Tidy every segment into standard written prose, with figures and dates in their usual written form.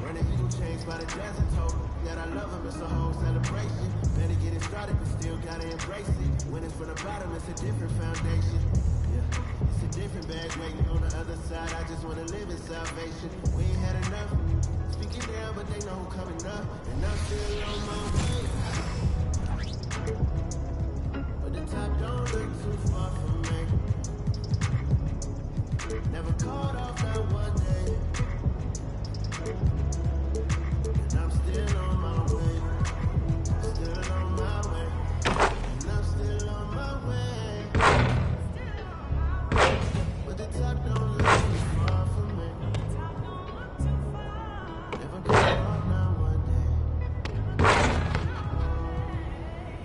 Running eagle chains by the jazz and told that I love him, it's a whole celebration. Better get it started, but still gotta embrace it. When it's from the bottom, it's a different foundation. Yeah, it's a different bag waiting on the other side. I just wanna live in salvation. We ain't had enough. Speak it down, but they know who coming up. And I'm still on my way. But the top don't look too far from me. Never caught off that one day. And I'm still on my way. Still on my way. And I'm still on my way. But the top don't look too far from me. Never caught off that one day.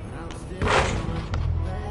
But I'm still on my way.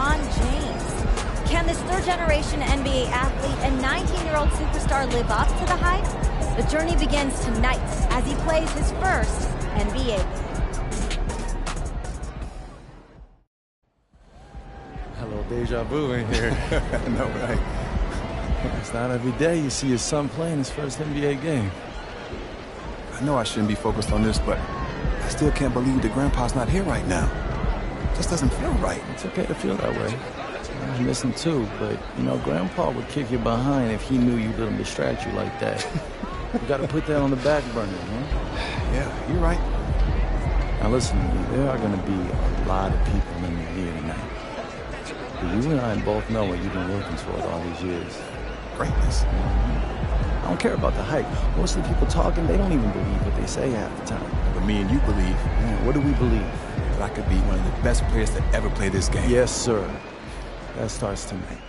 LeBron James. Can this third-generation NBA athlete and 19-year-old superstar live up to the hype? The journey begins tonight as he plays his first NBA game. Hello, deja vu in here. I know, right? It's not every day you see your son playing his first NBA game. I know I shouldn't be focused on this, but I still can't believe that Grandpa's not here right now. Just doesn't feel right. It's okay to feel that way. I was missing too, but, you know, Grandpa would kick you behind if he knew you let him distract you like that. You gotta put that on the back burner, man. Yeah, you're right. Now listen to me, there are gonna be a lot of people in here tonight. But you and I both know what you've been working toward all these years. Greatness. I don't care about the hype. Most of the people talking, they don't even believe what they say half the time. But me and you believe Man, what do we believe? that I could be one of the best players to ever play this game. Yes, sir. That starts tonight.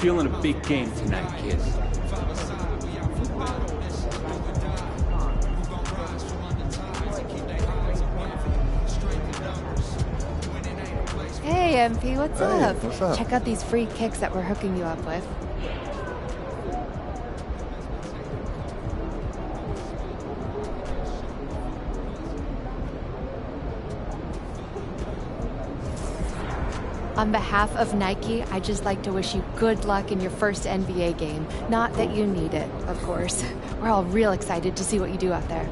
feeling a big game tonight, kid. Hey, MP, what's up? What's up? Check out these free kicks that we're hooking you up with. On behalf of Nike, I'd just like to wish you good luck in your first NBA game. Not that you need it, of course. We're all real excited to see what you do out there.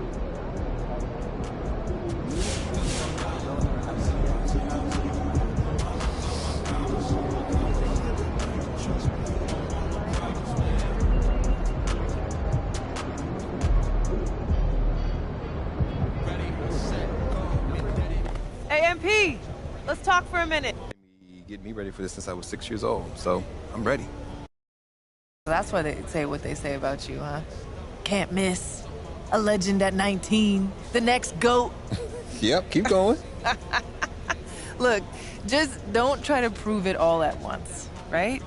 Hey, MP, let's talk for a minute. Get me ready for this since I was 6 years old, so I'm ready. That's why they say what they say about you, huh? Can't miss. A legend at 19. The next GOAT. Yep, keep going. Look, just don't try to prove it all at once, right?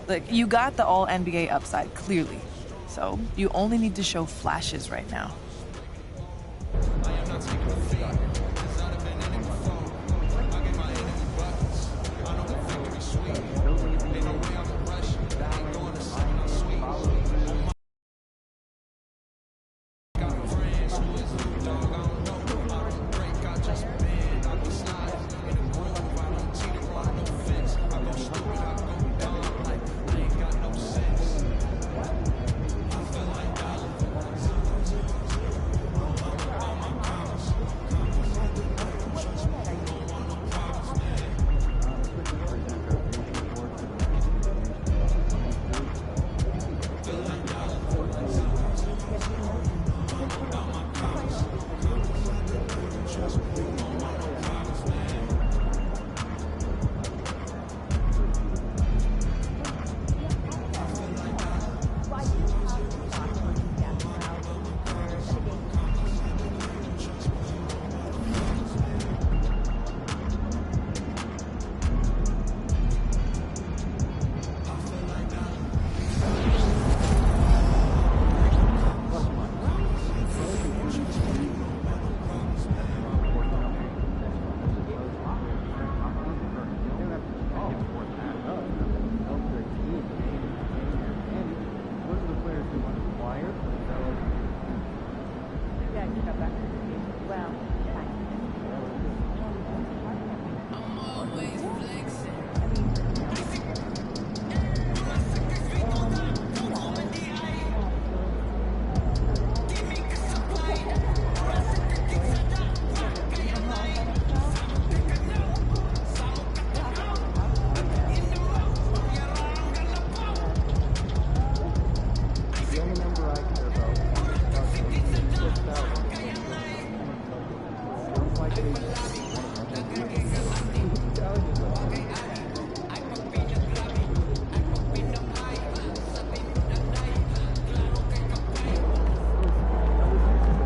Look, you got the all-NBA upside, clearly. So you only need to show flashes right now.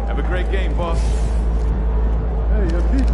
Have a great game, boss. Hey,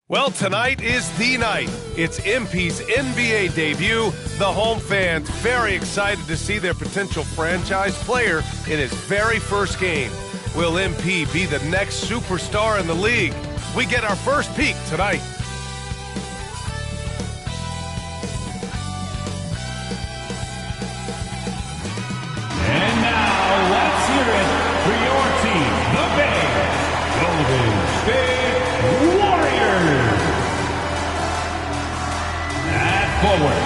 Well, tonight is the night. It's MP's NBA debut. The home fans very excited to see their potential franchise player in his very first game. Will MP be the next superstar in the league? We get our first peek tonight. And now, let's hear it for your team, the Bay Golden State Warriors. At forward,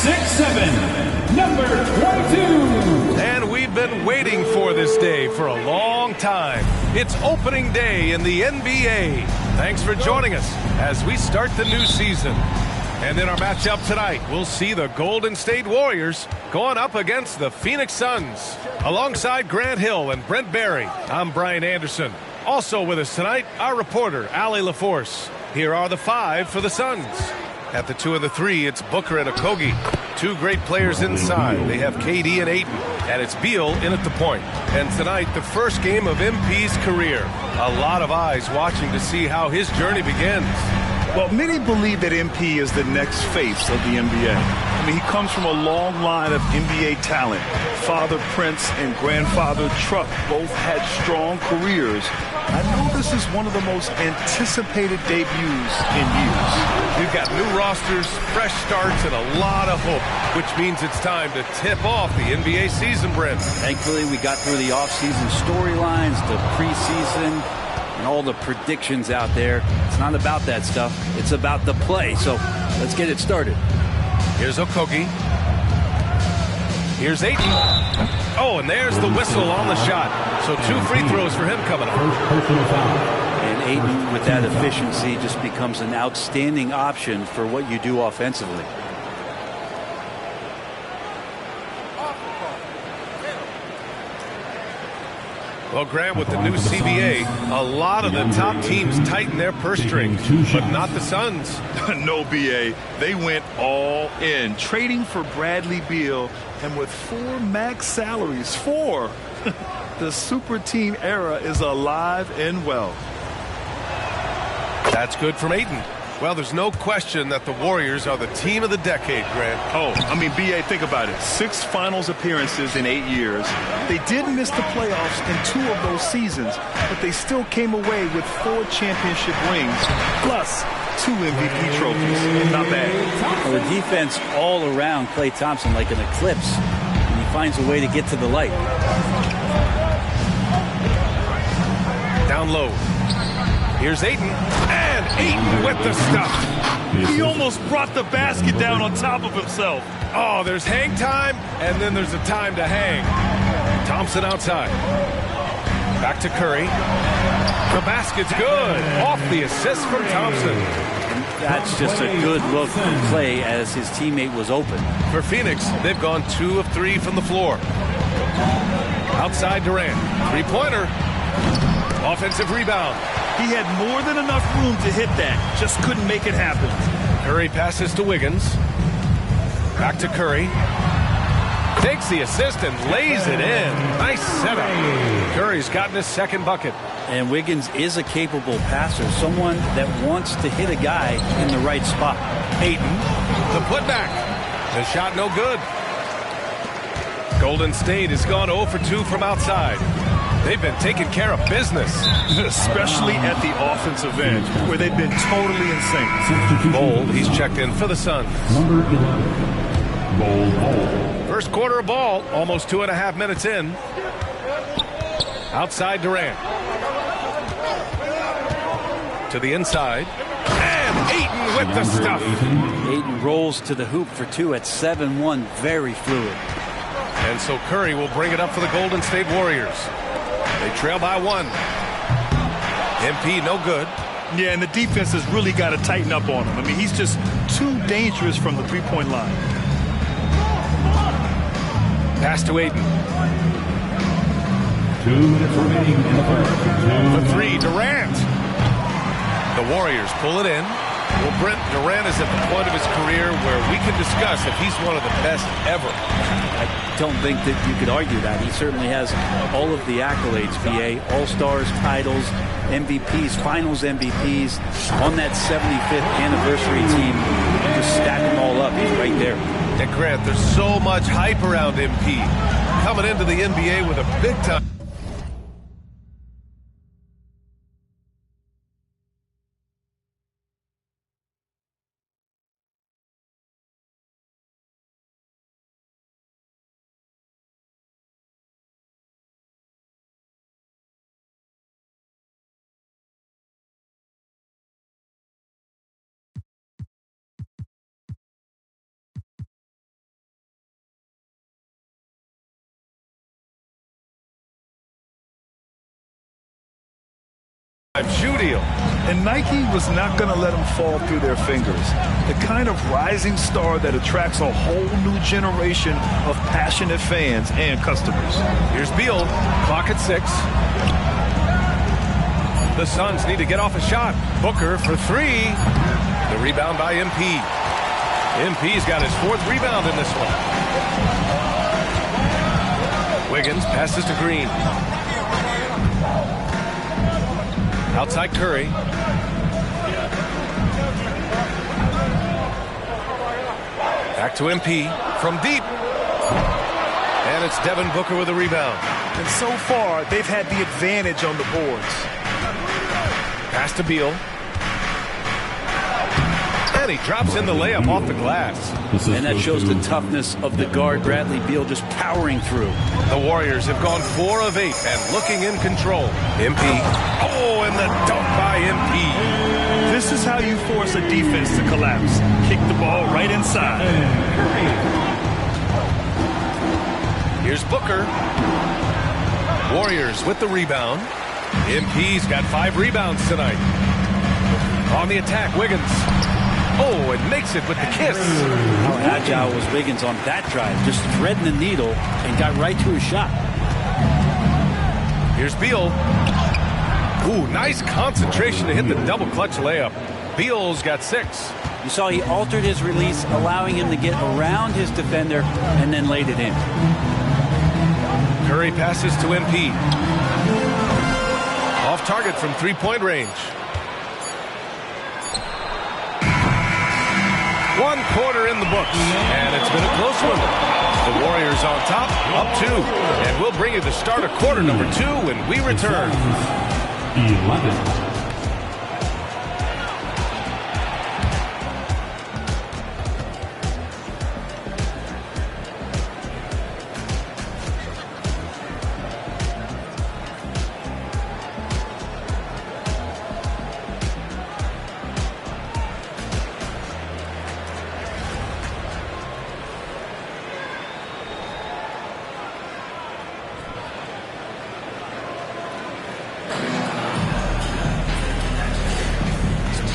6'7", number 22. And we've We've been waiting for this day for a long time. It's opening day in the NBA. Thanks for joining us as we start the new season. And in our matchup tonight, we'll see the Golden State Warriors going up against the Phoenix Suns. Alongside Grant Hill and Brent Barry, I'm Brian Anderson. Also with us tonight, our reporter, Allie LaForce. Here are the 5 for the Suns. At the 2 and the 3, it's Booker and Okogie. 2 great players inside. They have KD and Ayton. And it's Beal in at the point. And tonight, the first game of MP's career. A lot of eyes watching to see how his journey begins. Well, many believe that MP is the next face of the NBA. I mean, he comes from a long line of NBA talent. Father Prince and grandfather Truck both had strong careers. I know this is one of the most anticipated debuts in years. We've got new rosters, fresh starts, and a lot of hope, which means it's time to tip off the NBA season, Brent. Thankfully, we got through the offseason storylines, the preseason, and all the predictions out there. It's not about that stuff. It's about the play. So let's get it started. Here's Okogie. Here's Ayton. Oh, and there's the whistle on the shot. So 2 free throws for him coming up. And Ayton, with that efficiency, just becomes an outstanding option for what you do offensively. Well, Grant, with the new CBA, a lot of the top teams tighten their purse strings, but not the Suns. No, BA. They went all in, trading for Bradley Beal, and with 4 max salaries. 4! The super team era is alive and well. That's good from Ayton. Well, there's no question that the Warriors are the team of the decade, Grant. Oh, I mean, BA, think about it. 6 finals appearances in 8 years. They did miss the playoffs in 2 of those seasons, but they still came away with 4 championship rings, plus 2 MVP trophies. Not bad. Well, the defense all around Klay Thompson like an eclipse, and he finds a way to get to the light. Down low. Here's Ayton, and Ayton with the stuff. He almost brought the basket down on top of himself. Oh, there's hang time, and then there's a time to hang. Thompson outside. Back to Curry. The basket's good. Off the assist from Thompson. And that's just a good look from Klay as his teammate was open. For Phoenix, they've gone 2 of 3 from the floor. Outside Durant. 3-pointer. Offensive rebound. He had more than enough room to hit that. Just couldn't make it happen. Curry passes to Wiggins. Back to Curry. Takes the assist and lays it in. Nice setup. Curry's gotten his 2nd bucket. And Wiggins is a capable passer, someone that wants to hit a guy in the right spot. Ayton, the putback. The shot no good. Golden State has gone 0 for 2 from outside. They've been taking care of business. Especially at the offensive end, where they've been totally in sync. Bol, he's checked in for the Suns. Number 11, Bol. First quarter of ball, almost 2.5 minutes in. Outside Durant. To the inside. And Ayton with the stuff. Ayton rolls to the hoop for 2 at 7-1. Very fluid. And so Curry will bring it up for the Golden State Warriors. They trail by 1. MP no good. Yeah, and the defense has really got to tighten up on him. I mean, he's just too dangerous from the 3-point line. Pass to Ayton. 2 minutes remaining in the first. For 3, Durant. The Warriors pull it in. Well, Brent, Durant is at the point of his career where we can discuss if he's one of the best ever. I don't think that you could argue that. He certainly has all of the accolades, BA. All-Stars, titles, MVPs, Finals MVPs. On that 75th anniversary team, just stack them all up. He's right there. And Grant, there's so much hype around MP. Coming into the NBA with a big-time shoe deal. And Nike was not going to let him fall through their fingers. The kind of rising star that attracts a whole new generation of passionate fans and customers. Here's Beal, clock at 6. The Suns need to get off a shot. Booker for 3. The rebound by MP. MP's got his 4th rebound in this one. Wiggins passes to Green. Outside Curry. Back to MP from deep. And it's Devin Booker with a rebound. And so far, they've had the advantage on the boards. Pass to Beal. And he drops in the layup off the glass. And that shows the toughness of the guard, Bradley Beal, just powering through. The Warriors have gone 4 of 8 and looking in control. MP. Oh, and the dunk by MP. This is how you force a defense to collapse. Kick the ball right inside. Here's Booker. Warriors with the rebound. MP's got 5 rebounds tonight. On the attack, Wiggins. Oh, and makes it with the kiss. How agile was Wiggins on that drive? Just threading the needle and got right to his shot. Here's Beal. Ooh, nice concentration to hit the double clutch layup. Beal's got 6. You saw he altered his release, allowing him to get around his defender and then laid it in. Curry passes to MP. Off target from 3-point range. 1 quarter in the books, and it's been a close one. The Warriors on top, up 2. And we'll bring you the start of quarter number 2 when we return. 11.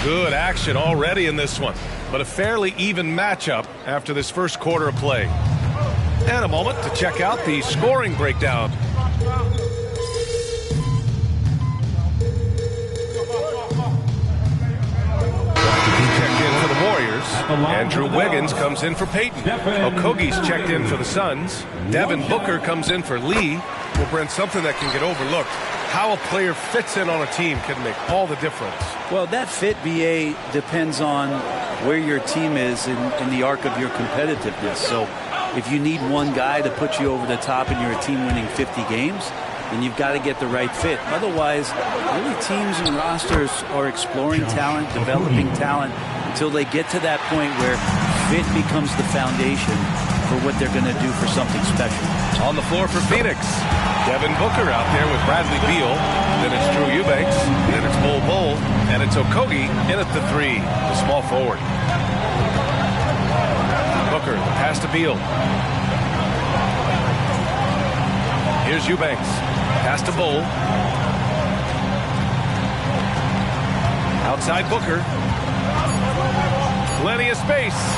Good action already in this one, but a fairly even matchup after this first quarter of play. And a moment to check out the scoring breakdown. Checked in for the Warriors. Andrew Wiggins comes in for Peyton. Okogie's checked in for the Suns. Devin Booker comes in for Lee. Well, Brent, something that can get overlooked. How a player fits in on a team can make all the difference. Well, that fit, BA, depends on where your team is in the arc of your competitiveness. So if you need one guy to put you over the top and you're a team winning 50 games, then you've got to get the right fit. Otherwise, really teams and rosters are exploring talent, developing talent, until they get to that point where fit becomes the foundation for what they're going to do for something special. On the floor for Phoenix, Devin Booker out there with Bradley Beal. Then it's Drew Eubanks. Then it's Bol Bol. And it's Okogie in at the 3, the small forward. Booker, the pass to Beal. Here's Eubanks. Pass to Bol. Outside Booker. Plenty of space.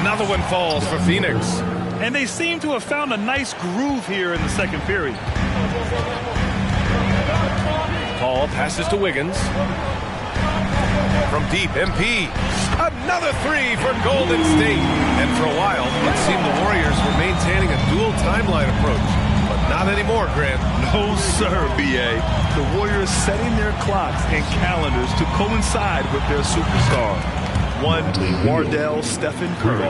Another one falls for Phoenix. And they seem to have found a nice groove here in the second period. Paul passes to Wiggins. From deep, MP. Another 3 for Golden State. And for a while, it seemed the Warriors were maintaining a dual timeline approach. But not anymore, Grant. No, sir, B.A. The Warriors setting their clocks and calendars to coincide with their superstar. One, Wardell Stephen Curry.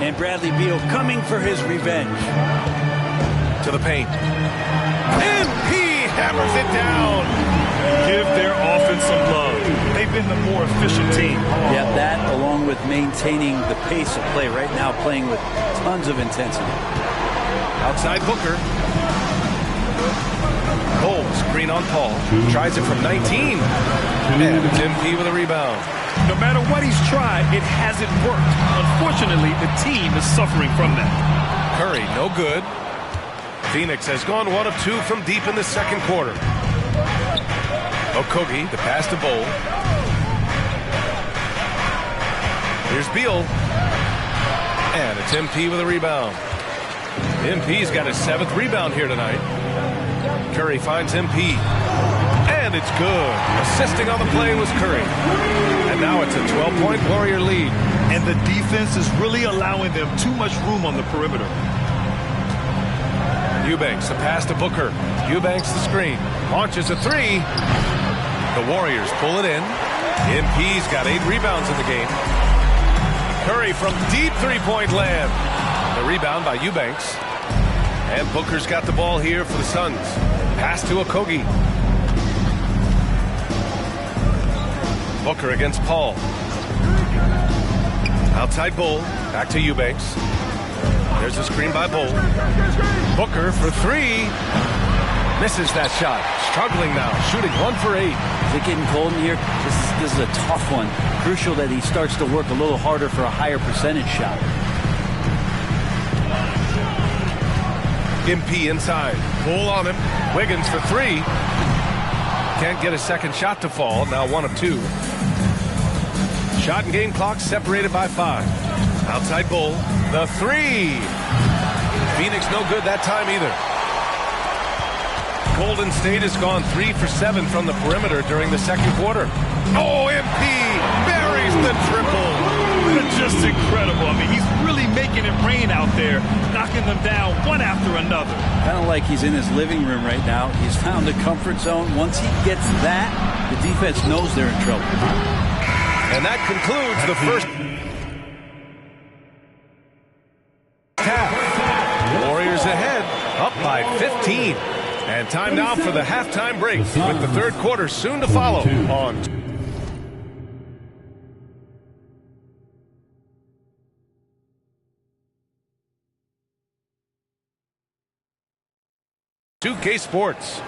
And Bradley Beal coming for his revenge. To the paint. MP hammers it down. Give their offense some love. They've been the more efficient team. Yeah, that along with maintaining the pace of play. Right now playing with tons of intensity. Outside Booker. Bol, screen on Paul. Tries it from 19. And it's MP with a rebound. No matter what he's tried, it hasn't worked. Unfortunately, the team is suffering from that. Curry, no good. Phoenix has gone 1 of 2 from deep in the second quarter. Okogie, the pass to Bowl. Here's Beal. And it's MP with a rebound. MP's got his 7th rebound here tonight. Curry finds MP. And it's good. Assisting on the play was Curry. And now it's a 12-point Warrior lead. And the defense is really allowing them too much room on the perimeter. Eubanks, the pass to Booker. Eubanks, the screen. Launches a 3. The Warriors pull it in. MP's got 8 rebounds in the game. Curry from deep three-point land. The rebound by Eubanks. And Booker's got the ball here for the Suns. Pass to Okogie. Booker against Paul. Outside Bull. Back to Eubanks. There's a screen by Bull. Booker for 3. Misses that shot. Struggling now. Shooting 1 for 8. Is it getting cold in here? This is a tough one. Crucial that he starts to work a little harder for a higher percentage shot. MP inside. Bull on him. Wiggins for 3. Can't get a second shot to fall. Now 1 of 2. Shot and game clock separated by 5. Outside Bull. The 3. Phoenix no good that time either. Golden State has gone 3 for 7 from the perimeter during the second quarter. Oh, MP buries the triple. Just incredible. I mean, he's really making it rain out there, knocking them down one after another. Kind of like he's in his living room right now. He's found a comfort zone. Once he gets that, the defense knows they're in trouble. And that concludes the first half. Warriors ahead, up by 15. And time now for the halftime break, with the third quarter soon to follow on 2K Sports.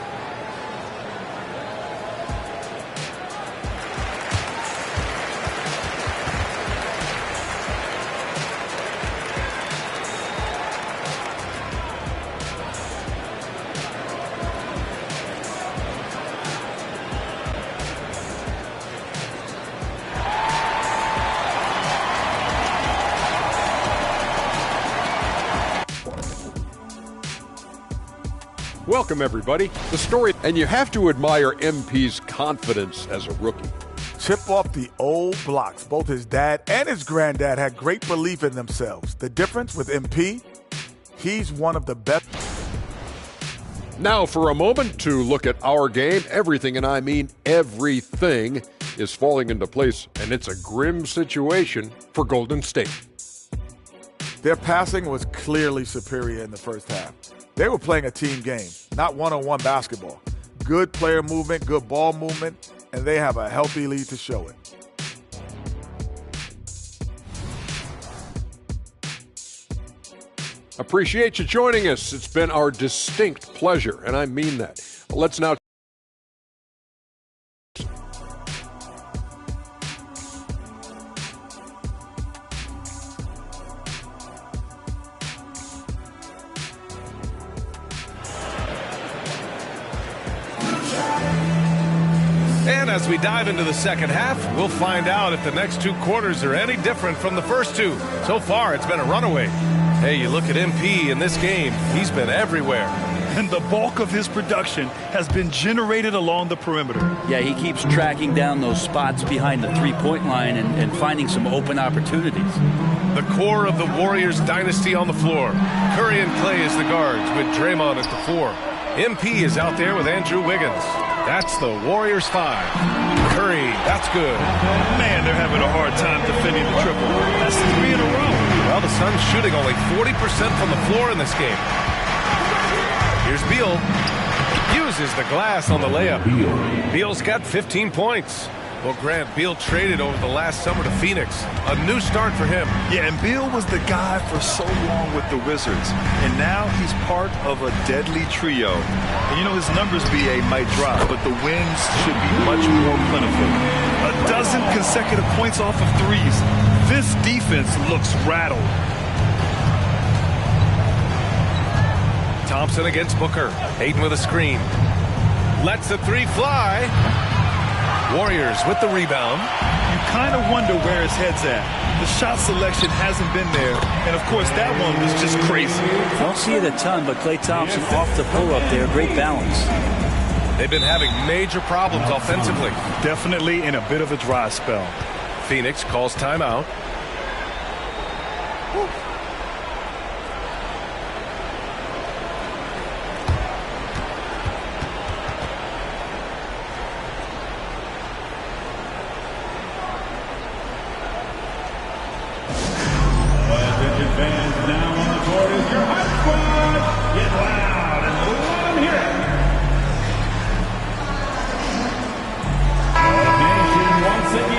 Welcome, everybody. The story, and you have to admire MP's confidence as a rookie. Chip off the old blocks. Both his dad and his granddad had great belief in themselves. The difference with MP, he's one of the best. Now for a moment to look at our game. Everything, and I mean everything, is falling into place, and it's a grim situation for Golden State. Their passing was clearly superior in the first half. They were playing a team game, not one-on-one basketball. Good player movement, good ball movement, and they have a healthy lead to show it. Appreciate you joining us. It's been our distinct pleasure, and I mean that. Let's now And as we dive into the second half, we'll find out if the next 2 quarters are any different from the first 2. So far, it's been a runaway. Hey, you look at MP in this game, he's been everywhere. And the bulk of his production has been generated along the perimeter. Yeah, he keeps tracking down those spots behind the three-point line and finding some open opportunities. The core of the Warriors dynasty on the floor. Curry and Clay as the guards, with Draymond at the 4. MP is out there with Andrew Wiggins. That's the Warriors 5. Curry, that's good. Man, they're having a hard time defending the triple. That's 3 in a row. Well, the Suns shooting only 40% from the floor in this game. Here's Beal. Uses the glass on the layup. Beal's got 15 points. Well, Grant, Beal traded over the last summer to Phoenix. A new start for him. Yeah, and Beal was the guy for so long with the Wizards. And now he's part of a deadly trio. And you know, his numbers, BA, might drop, but the wins should be much more plentiful. 12 consecutive points off of threes. This defense looks rattled. Thompson against Booker. Ayton with a screen. Lets the 3 fly. Warriors with the rebound. You kind of wonder where his head's at. The shot selection hasn't been there, and of course that one was just crazy. Don't see it a ton, but Klay Thompson off the pull-up there. Great balance. They've been having major problems offensively. Definitely in a bit of a dry spell. Phoenix calls timeout.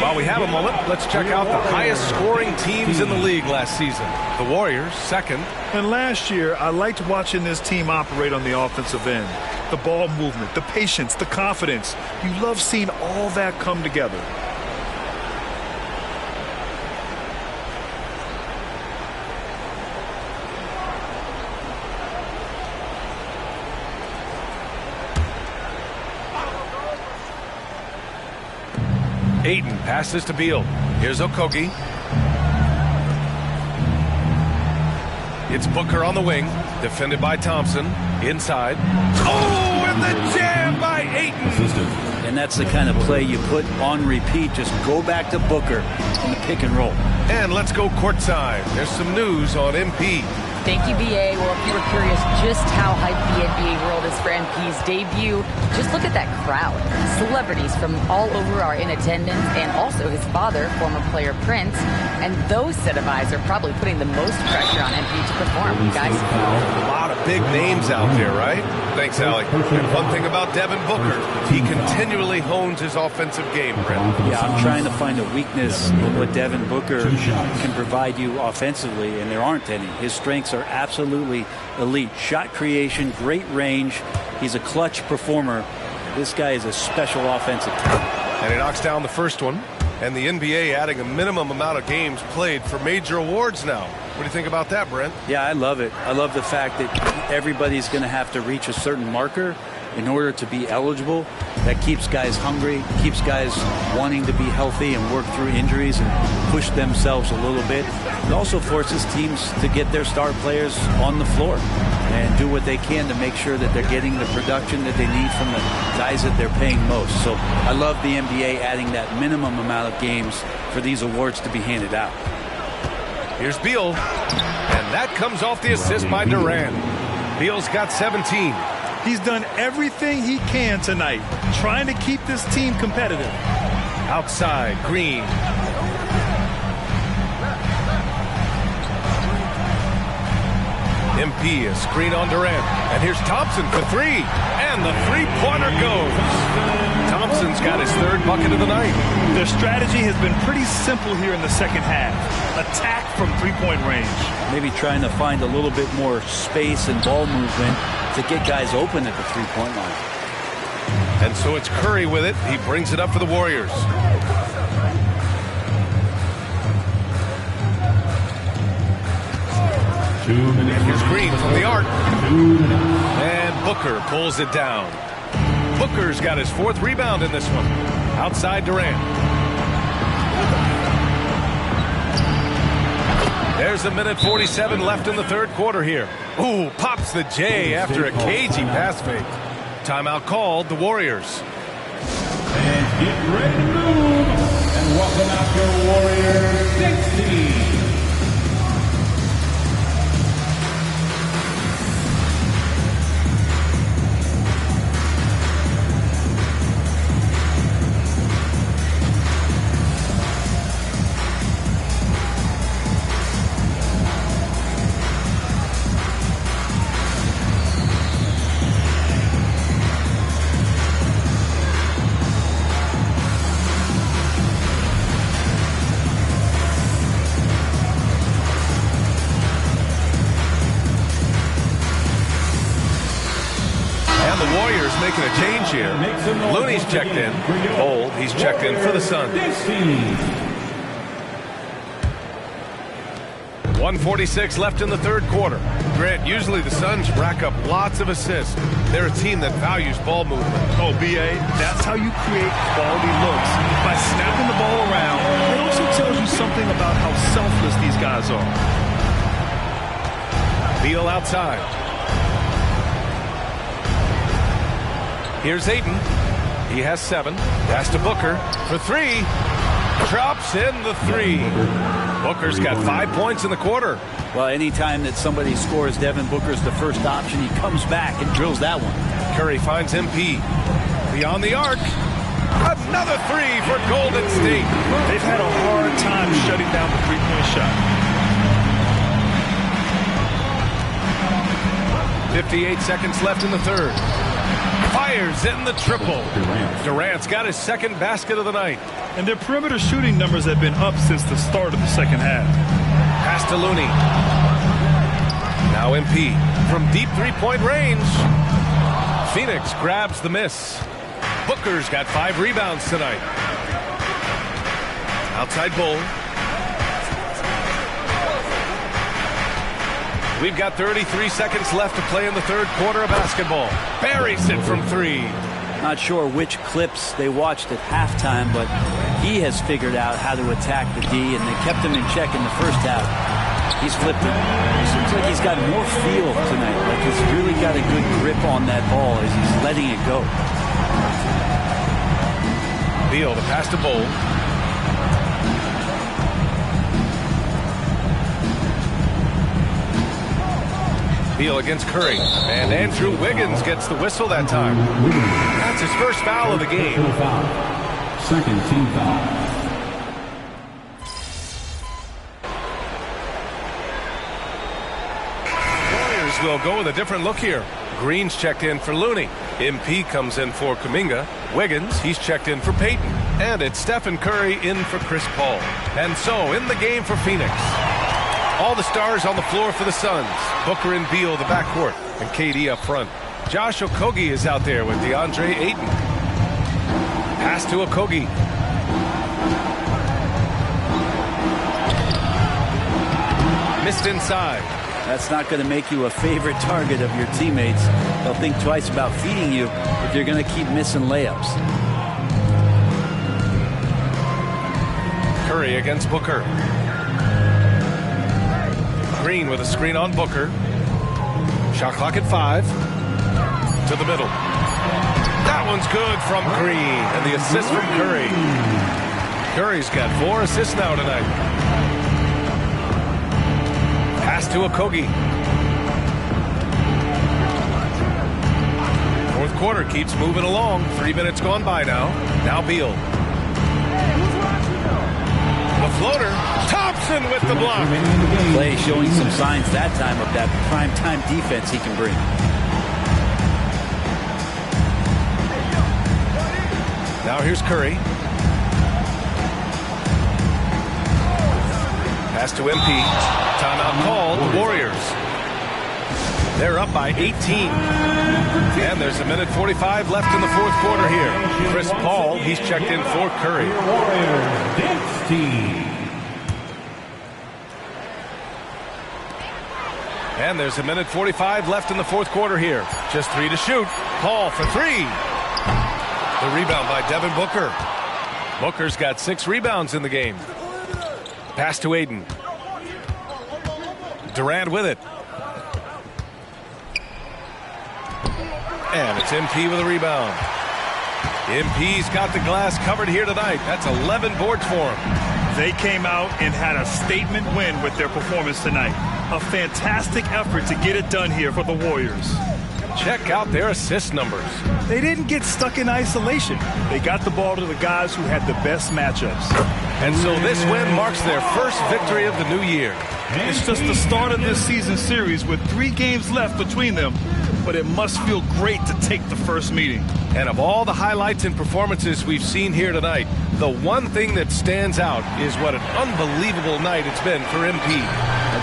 While we have a moment, let's check out the highest scoring teams in the league last season. The Warriors, second. And last year, I liked watching this team operate on the offensive end. The ball movement, the patience, the confidence. You love seeing all that come together. Ayton passes to Beal. Here's Okogie. It's Booker on the wing, defended by Thompson. Inside. Oh, and the jam by Ayton. And that's the kind of play you put on repeat. Just go back to Booker in the pick and roll. And let's go courtside. There's some news on MP. Thank you, BA. Well, if you were curious just how hyped the NBA world is for MP's debut, just look at that crowd. Celebrities from all over are in attendance, and also his father, former player Prince. And those set of eyes are probably putting the most pressure on MP to perform, guys. A lot of big names out there, right? Thanks, Alec. And one thing about Devin Booker, he continually hones his offensive game, Brent. Yeah, I'm trying to find a weakness in what Devin Booker can provide you offensively, and there aren't any. His strengths are absolutely elite. Shot creation, great range. He's a clutch performer. This guy is a special offensive talent. And he knocks down the first one. And the NBA adding a minimum amount of games played for major awards now. What do you think about that, Brent? Yeah, I love it. I love the fact that everybody's going to have to reach a certain marker in order to be eligible. That keeps guys hungry, keeps guys wanting to be healthy and work through injuries and push themselves a little bit. It also forces teams to get their star players on the floor and do what they can to make sure that they're getting the production that they need from the guys that they're paying most. So I love the NBA adding that minimum amount of games for these awards to be handed out. Here's Beal, and that comes off the assist by Durant. Beal's got 17. He's done everything he can tonight, trying to keep this team competitive. Outside, Green. MP is screen on Durant. And here's Thompson for three. And the three-pointer goes. Thompson's got his third bucket of the night. Their strategy has been pretty simple here in the second half. Attack from three-point range. Maybe trying to find a little bit more space and ball movement to get guys open at the three-point line. And so it's Curry with it. He brings it up for the Warriors. Here's Green from the arc. And Booker pulls it down. Booker's got his fourth rebound in this one. Outside Durant. There's a minute 47 left in the third quarter here. Ooh, pops the J after a cagey pass fake. Timeout called, the Warriors. And get ready to move. And welcome out your Warriors 16. Making a change here. Looney's checked in. Old, he's checked in for the Suns. 1:46 left in the third quarter. Grant, usually the Suns rack up lots of assists. They're a team that values ball movement. Oh, B.A., that's how you create quality looks. By snapping the ball around, it also tells you something about how selfless these guys are. Beal outside. Here's Ayton. He has 7. Pass to Booker for 3. Drops in the 3. Booker's got 5 points in the quarter. Well, anytime that somebody scores, Devin Booker's the first option. He comes back and drills that one. Curry finds MP. Beyond the arc. Another 3 for Golden State. They've had a hard time shutting down the three-point shot. 58 seconds left in the third. Fires in the triple. Durant's got his second basket of the night. And their perimeter shooting numbers have been up since the start of the second half. Pass to Looney. Now MP from deep three-point range. Phoenix grabs the miss. Booker's got 5 rebounds tonight. Outside Bull. We've got 33 seconds left to play in the third quarter of basketball. Buries it from 3. Not sure which clips they watched at halftime, but he has figured out how to attack the D, and they kept him in check in the first half. He's flipped it. Seems like he's got more feel tonight, like he's really got a good grip on that ball as he's letting it go. Beal to pass to Bull. Beal against Curry. And Andrew Wiggins gets the whistle that time. That's his first foul of the game. Second team foul. Warriors will go with a different look here. Green's checked in for Looney. MP comes in for Kuminga. Wiggins, he's checked in for Payton. And it's Stephen Curry in for Chris Paul. And so, in the game for Phoenix. All the stars on the floor for the Suns. Booker and Beal, the backcourt, and KD up front. Josh Okogie is out there with DeAndre Ayton. Pass to Okogie. Missed inside. That's not going to make you a favorite target of your teammates. They'll think twice about feeding you if you're going to keep missing layups. Curry against Booker. Green with a screen on Booker. Shot clock at 5. To the middle. That one's good from Green. And the assist from Curry. Curry's got 4 assists now tonight. Pass to Okogie. Fourth quarter keeps moving along. 3 minutes gone by now. Now Beal. The floater. Thompson with the block. Clay showing some signs that time of that prime-time defense he can bring. Now here's Curry. Pass to MP. Timeout called. The Warriors. They're up by 18. And there's a minute 45 left in the fourth quarter here. Chris Paul, he's checked in for Curry. Warriors dance team. And there's a minute 45 left in the fourth quarter here. Just 3 to shoot. Paul for 3. The rebound by Devin Booker. Booker's got 6 rebounds in the game. Pass to Ayton. Durant with it. And it's MP with a rebound. MP's got the glass covered here tonight. That's 11 boards for him. They came out and had a statement win with their performance tonight. A fantastic effort to get it done here for the Warriors. Check out their assist numbers. They didn't get stuck in isolation. They got the ball to the guys who had the best matchups. And so this win marks their first victory of the new year. It's just the start of this season series with 3 games left between them, but it must feel great to take the first meeting. And of all the highlights and performances we've seen here tonight, the one thing that stands out is what an unbelievable night it's been for MP.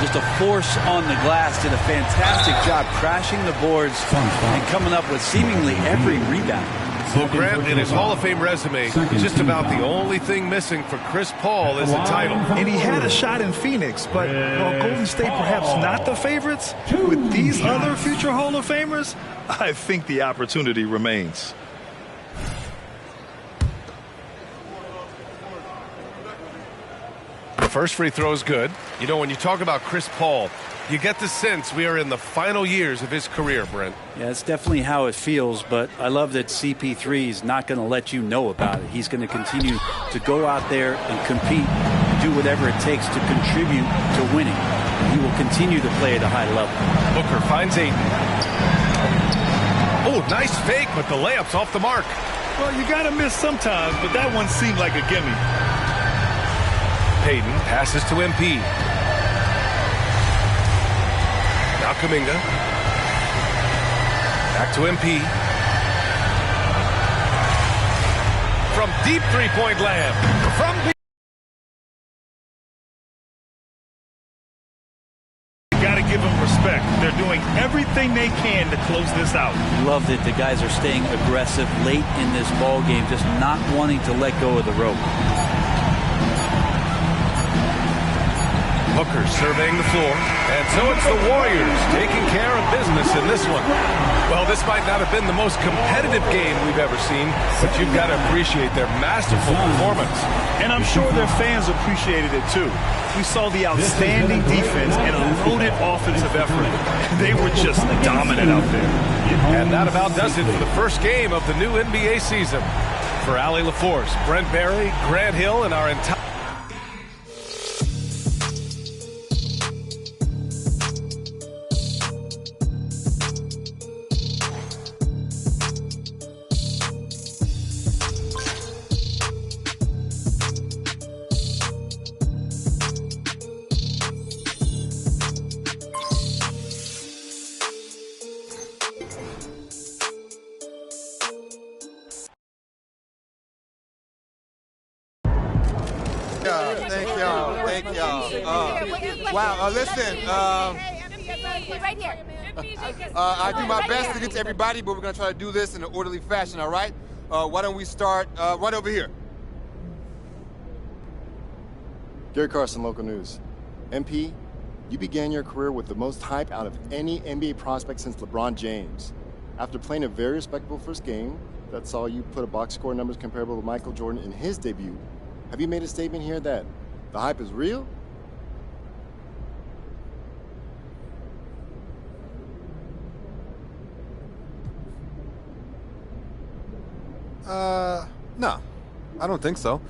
Just a force on the glass, did a fantastic job crashing the boards and coming up with seemingly every rebound. Well, Grant, in his Hall of Fame resume, just about the only thing missing for Chris Paul is a title. And he had a shot in Phoenix, but while Golden State perhaps not the favorites, with these other future Hall of Famers, I think the opportunity remains. The first free throw is good. You know, when you talk about Chris Paul, you get the sense we are in the final years of his career, Brent. Yeah, it's definitely how it feels, but I love that CP3 is not going to let you know about it. He's going to continue to go out there and compete and do whatever it takes to contribute to winning. He will continue to play at a high level. Booker finds Ayton. Oh, nice fake, but the layup's off the mark. Well, you got to miss sometimes, but that one seemed like a gimme. Payton passes to MP. Now Kuminga. Back to MP. From deep three-point land. From the... You got to give them respect. They're doing everything they can to close this out. Love that the guys are staying aggressive late in this ball game, just not wanting to let go of the rope. Booker surveying the floor, and so it's the Warriors taking care of business in this one. Well, this might not have been the most competitive game we've ever seen, but you've got to appreciate their masterful performance. And I'm sure their fans appreciated it too. We saw the outstanding defense and a loaded offensive effort. They were just dominant out there. And that about does it for the first game of the new NBA season. For Allie LaForce, Brent Barry, Grant Hill, and our entire... Thank y'all. Wow, listen. Right here. I do my best to get to everybody, but we're going to try to do this in an orderly fashion, all right? Why don't we start right over here? Gary Carson, Local News. MP, you began your career with the most hype out of any NBA prospect since LeBron James. After playing a very respectable first game that saw you put a box score numbers comparable to Michael Jordan in his debut, have you made a statement here that the hype is real? No, I don't think so.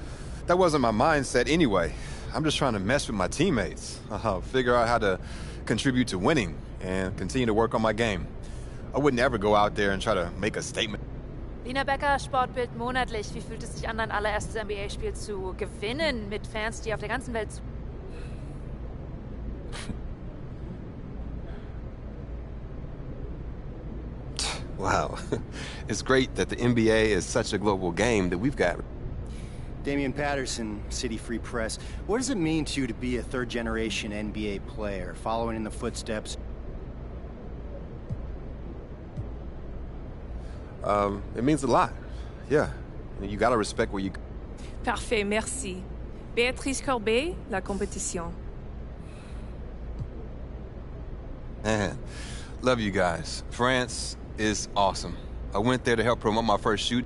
That wasn't my mindset anyway. I'm just trying to mess with my teammates, figure out how to contribute to winning and continue to work on my game. I wouldn't ever go out there and try to make a statement. Lina Becker, Sportbild monatlich. Wie fühlt es sich an, dein allererstes NBA-Spiel zu gewinnen mit Fans, die auf der ganzen Welt... Wow. It's great that the NBA is such a global game that we've got. Damian Patterson, City Free Press. What does it mean to you to be a third-generation NBA player, following in the footsteps? It means a lot. Yeah. You gotta respect where you... Parfait, merci. Béatrice Corbet, La Compétition. Man, love you guys. France is awesome. I went there to help promote my first shoot.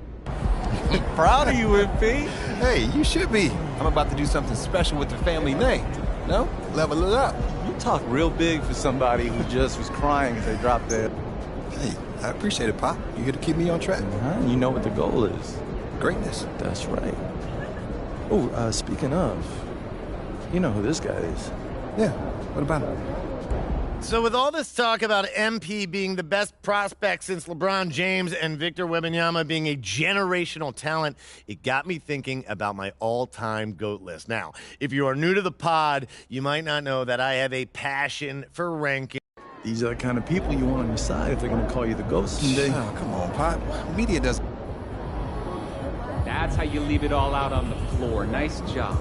Proud of you, MP. Hey, you should be. I'm about to do something special with the family name. No? Level it up. You talk real big for somebody who just was crying as they dropped their... Hey, I appreciate it, Pop. You here to keep me on track. You know what the goal is. Greatness. That's right. Oh, speaking of, you know who this guy is. Yeah, what about him? So with all this talk about MP being the best prospect since LeBron James and Victor Wembanyama being a generational talent, it got me thinking about my all-time GOAT list. Now, if you are new to the pod, you might not know that I have a passion for ranking. These are the kind of people you want on your side if they're going to call you the GOAT someday. Oh, come on, Pop. Media does... That's how you leave it all out on the floor. Nice job.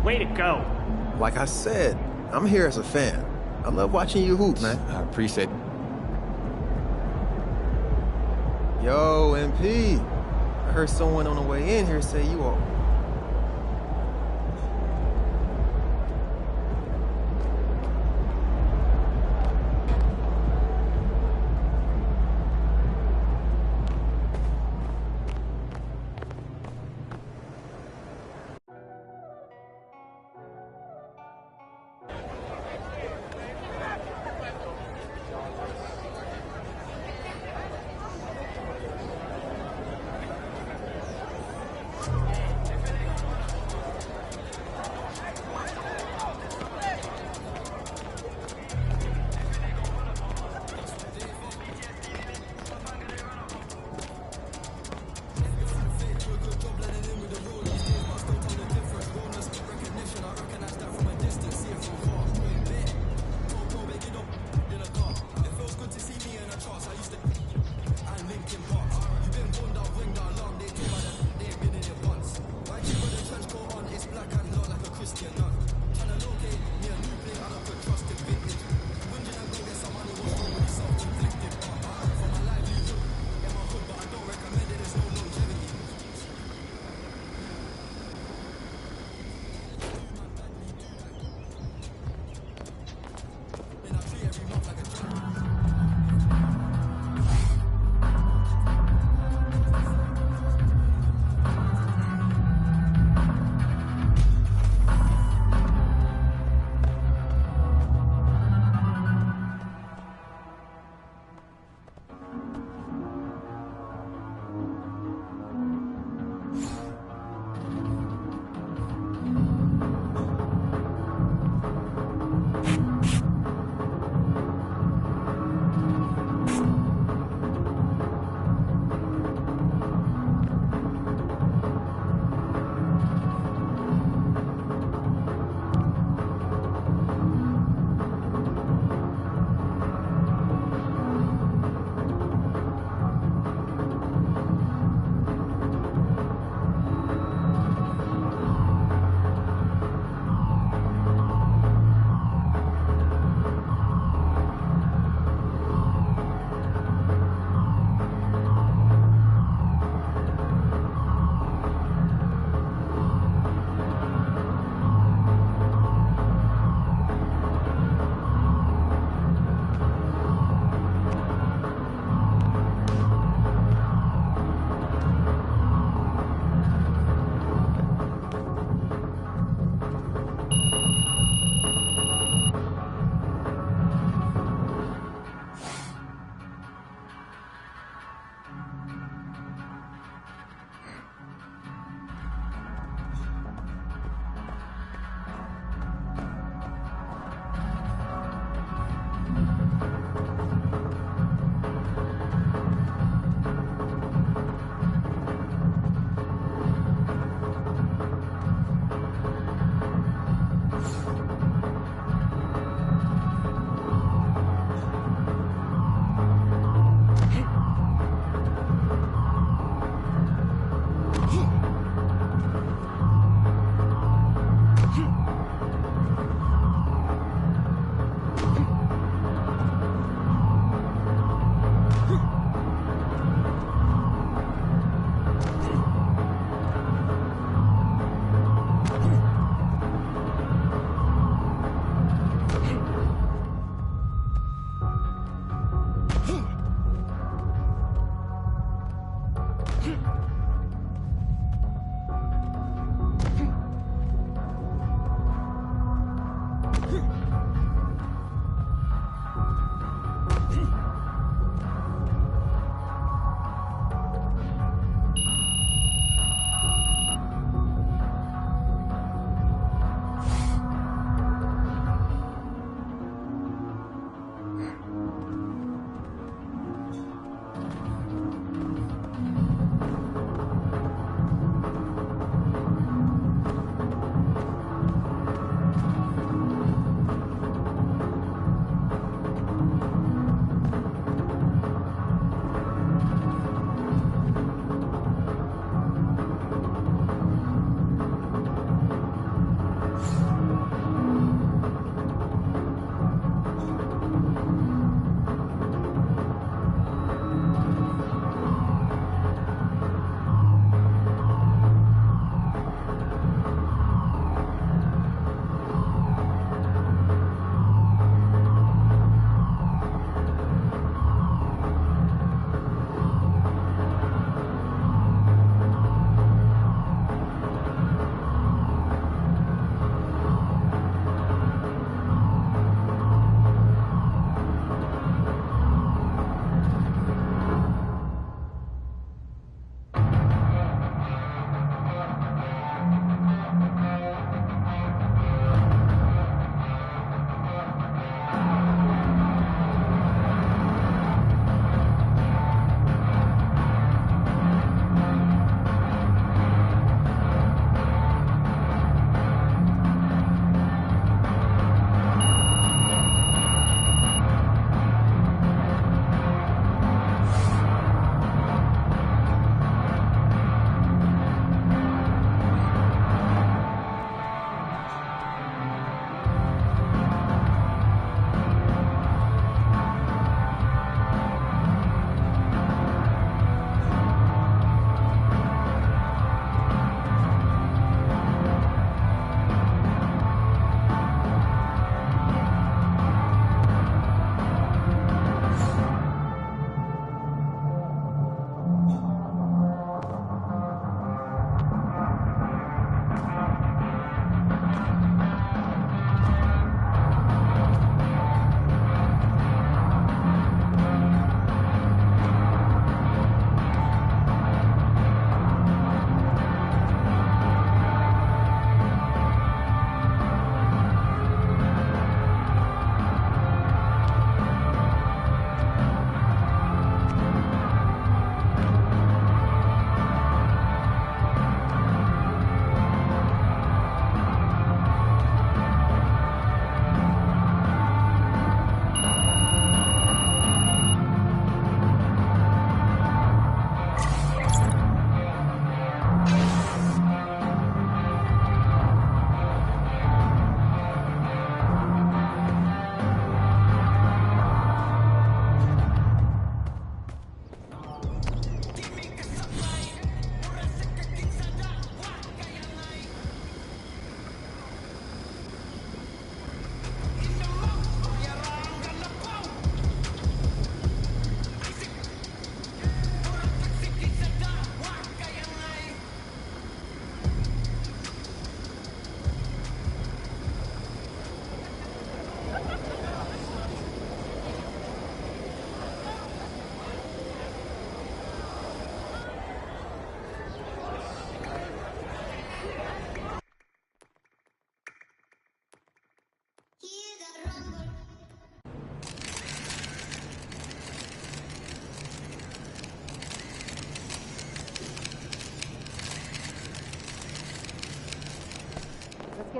Way to go. Like I said, I'm here as a fan. I love watching you hoop, man. I appreciate it. Yo, MP. I heard someone on the way in here say you all...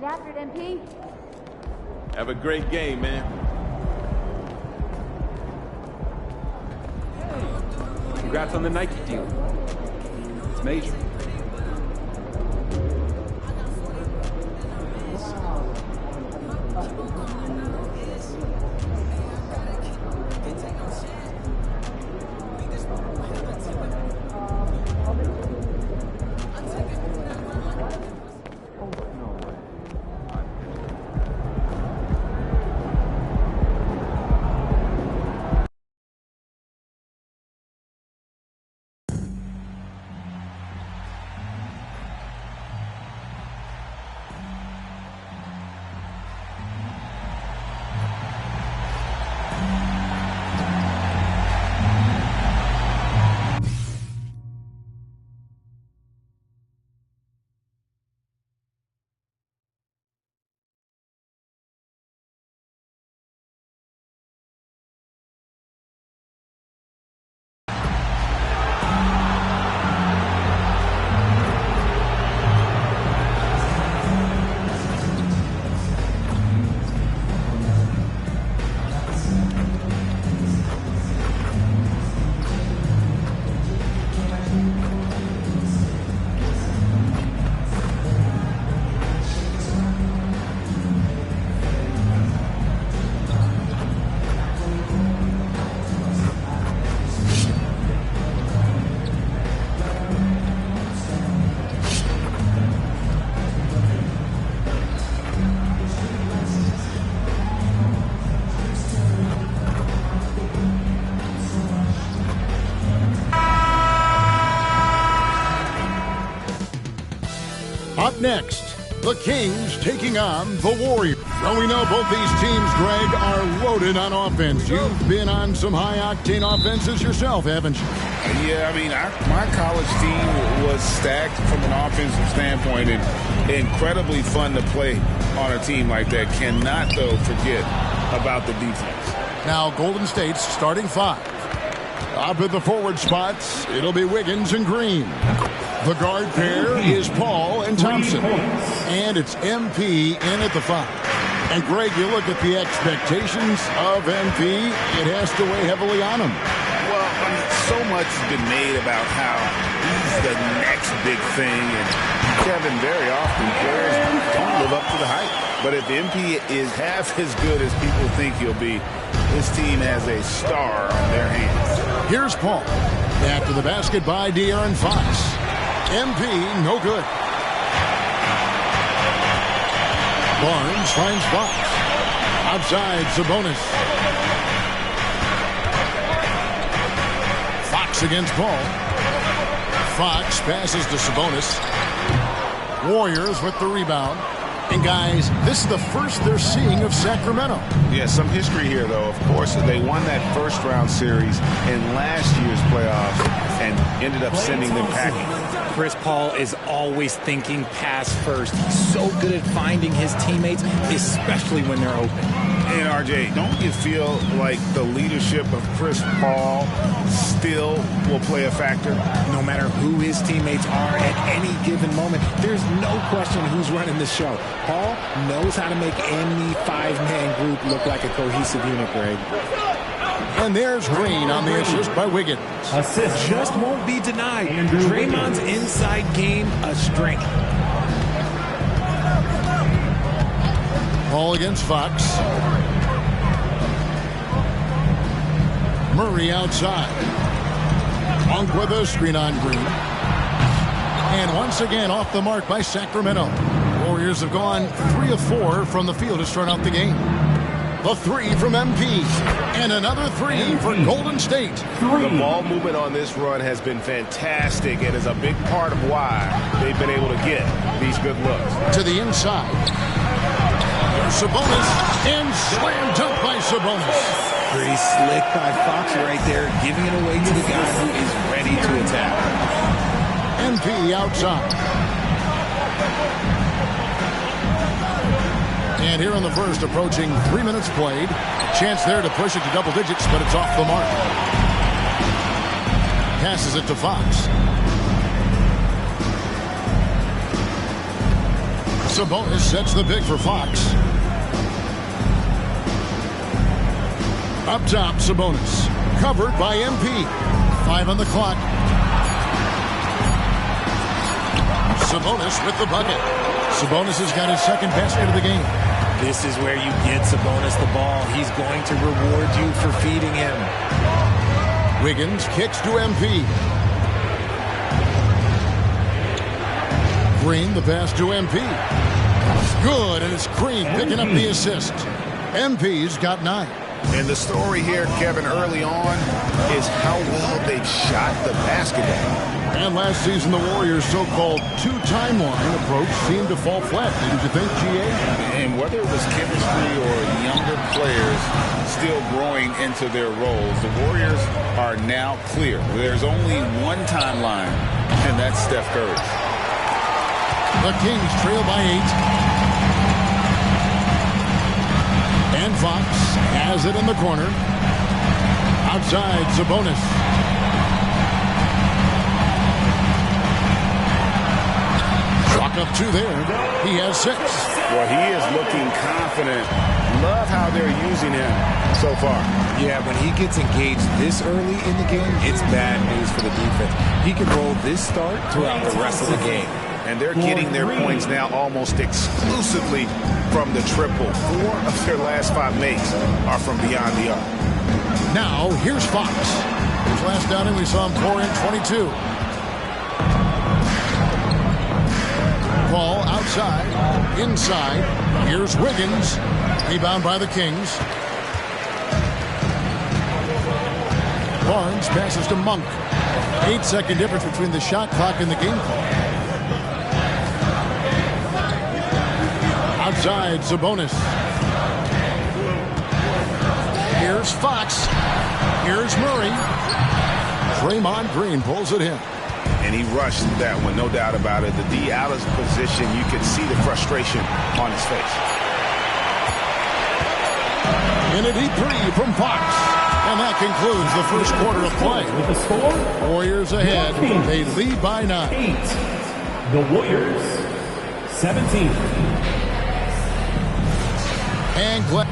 after it, MP. Have a great game, man. Congrats on the Nike deal. It's major. Up next, the Kings taking on the Warriors. Well, we know both these teams, Greg, are loaded on offense. You've been on some high-octane offenses yourself, haven't you? Yeah, I mean, my college team was stacked from an offensive standpoint and incredibly fun to play on a team like that. Cannot, though, forget about the defense. Now, Golden State's starting five. Up at the forward spots, it'll be Wiggins and Green. The guard pair is Paul and Thompson. And it's MP in at the five. And, Greg, you look at the expectations of MP, it has to weigh heavily on him. Well, I mean, so much has been made about how he's the next big thing. And Kevin, very often players don't live up to the hype. But if MP is half as good as people think he'll be, this team has a star on their hands. Here's Paul. After the basket by De'Aaron Fox. MP, no good. Barnes finds Fox. Outside, Sabonis. Fox against Paul. Fox passes to Sabonis. Warriors with the rebound. And, guys, this is the first they're seeing of Sacramento. Yeah, some history here, though. Of course, they won that first-round series in last year's playoffs and ended up sending them packing. Chris Paul is always thinking pass first. He's so good at finding his teammates, especially when they're open. And, RJ, don't you feel like the leadership of Chris Paul still will play a factor? No matter who his teammates are at any given moment, there's no question who's running the show. Paul knows how to make any five-man group look like a cohesive unit, Greg. And there's Green on the assist by Wiggins. Assist just won't be denied. Draymond's inside game a strength. Paul against Fox. Murray outside. Monk with a screen on Green. And once again off the mark by Sacramento. Warriors have gone 3 of 4 from the field to start out the game. The three from MP. And another three for Golden State. The ball movement on this run has been fantastic and is a big part of why they've been able to get these good looks. To the inside. Sabonis. And slam dunk by Sabonis. Pretty slick by Fox right there, giving it away to the guy who is ready to attack. MP outside. And here in the first, approaching 3 minutes played. Chance there to push it to double digits, but it's off the mark. Passes it to Fox. Sabonis sets the pick for Fox. Up top, Sabonis. Covered by MP. 5 on the clock. Sabonis with the bucket. Sabonis has got his second basket of the game. This is where you get Sabonis the ball. He's going to reward you for feeding him. Wiggins kicks to MP. Green, the pass to MP. Good, and it's Green picking up the assist. MP's got 9. And the story here, Kevin, early on is how well they've shot the basketball. And last season, the Warriors' so-called two-timeline approach seemed to fall flat, didn't you think, G.A.? And whether it was chemistry or younger players still growing into their roles, the Warriors are now clear. There's only one timeline, and that's Steph Curry. The Kings trail by 8. And Fox has it in the corner. Outside, Sabonis. Clock up 2 there. He has 6. Well, he is looking confident. Love how they're using him so far. Yeah, when he gets engaged this early in the game, it's bad news for the defense. He can roll this start throughout the rest of the game. And they're getting their points now almost exclusively from the triple. 4 of their last 5 makes are from beyond the arc. Now, here's Fox. His last outing, we saw him pour in 22. Ball outside, inside. Here's Wiggins. Rebound by the Kings. Barnes passes to Monk. 8-second difference between the shot clock and the game clock. Outside, Sabonis. Here's Fox. Here's Murray. Draymond Green pulls it in. And he rushed that one, no doubt about it. The D out of position, you can see the frustration on his face. In a deep 3 from Fox. And that concludes the first quarter of play. With the score, Warriors ahead. They lead by 9. 8. The Warriors, 17. And Glenn.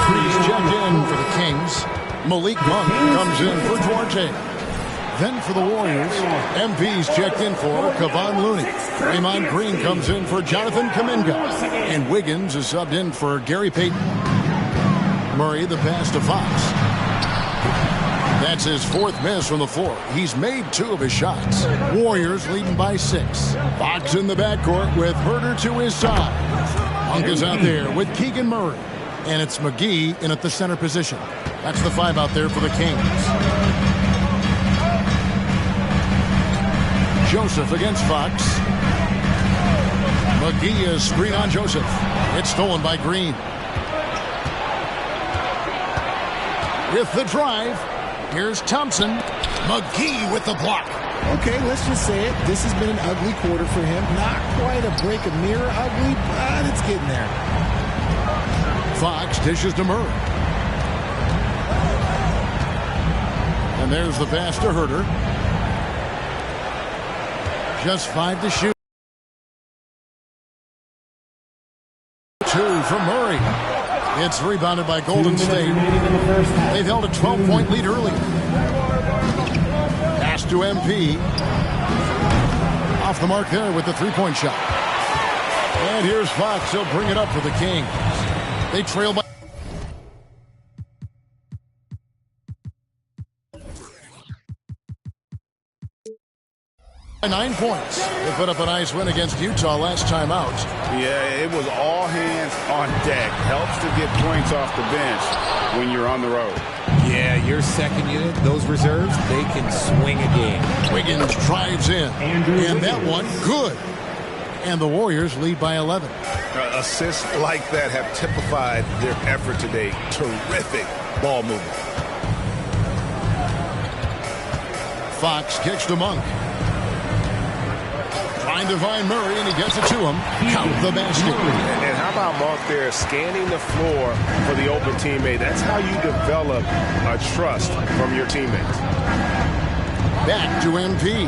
He's checked in for the Kings. Malik Monk comes in for Duarte. Then for the Warriors, MP's checked in for Kevon Looney. Draymond Green comes in for Jonathan Kuminga. And Wiggins is subbed in for Gary Payton. Murray the pass to Fox. That's his 4th miss from the floor. He's made 2 of his shots. Warriors leading by 6. Fox in the backcourt with Herter to his side. Monk is out there with Keegan Murray. And it's McGee in at the center position. That's the 5 out there for the Kings. Joseph against Fox. McGee is screen on Joseph. It's stolen by Green. With the drive, here's Thompson. McGee with the block. Okay, let's just say it. This has been an ugly quarter for him. Not quite a break a mirror ugly, but it's getting there. Fox dishes to Murray. And there's the pass to Herter. Just 5 to shoot. 2 from Murray. It's rebounded by Golden State. They've held a 12-point lead earlier. Pass to MP. Off the mark there with the 3-point shot. And here's Fox. He'll bring it up for the Kings. They trail by 9 points. They put up a nice win against Utah last time out. Yeah, it was all hands on deck. Helps to get points off the bench when you're on the road. Yeah, your second unit, those reserves, they can swing a game. Wiggins drives in. And that one, good. And the Warriors lead by 11. Assists like that have typified their effort today. Terrific ball movement. Fox kicks to Monk. Trying to find Murray, and he gets it to him. Count the basket. And how about Monk there scanning the floor for the open teammate? That's how you develop a trust from your teammates. Back to MP.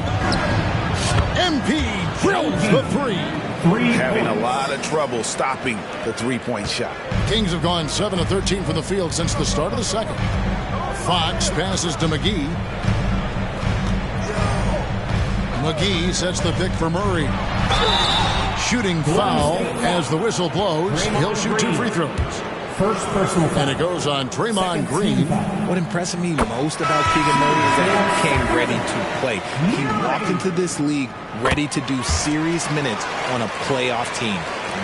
MP drills the three. Having a lot of trouble stopping the three-point shot. Kings have gone 7 of 13 from the field since the start of the second. Fox passes to McGee. McGee sets the pick for Murray. Shooting foul as the whistle blows. He'll shoot 2 free throws. First personal foul. And it goes on Draymond Green. What impressed me most about Keegan Murray is that he came ready to play. He walked into this league ready to do serious minutes on a playoff team.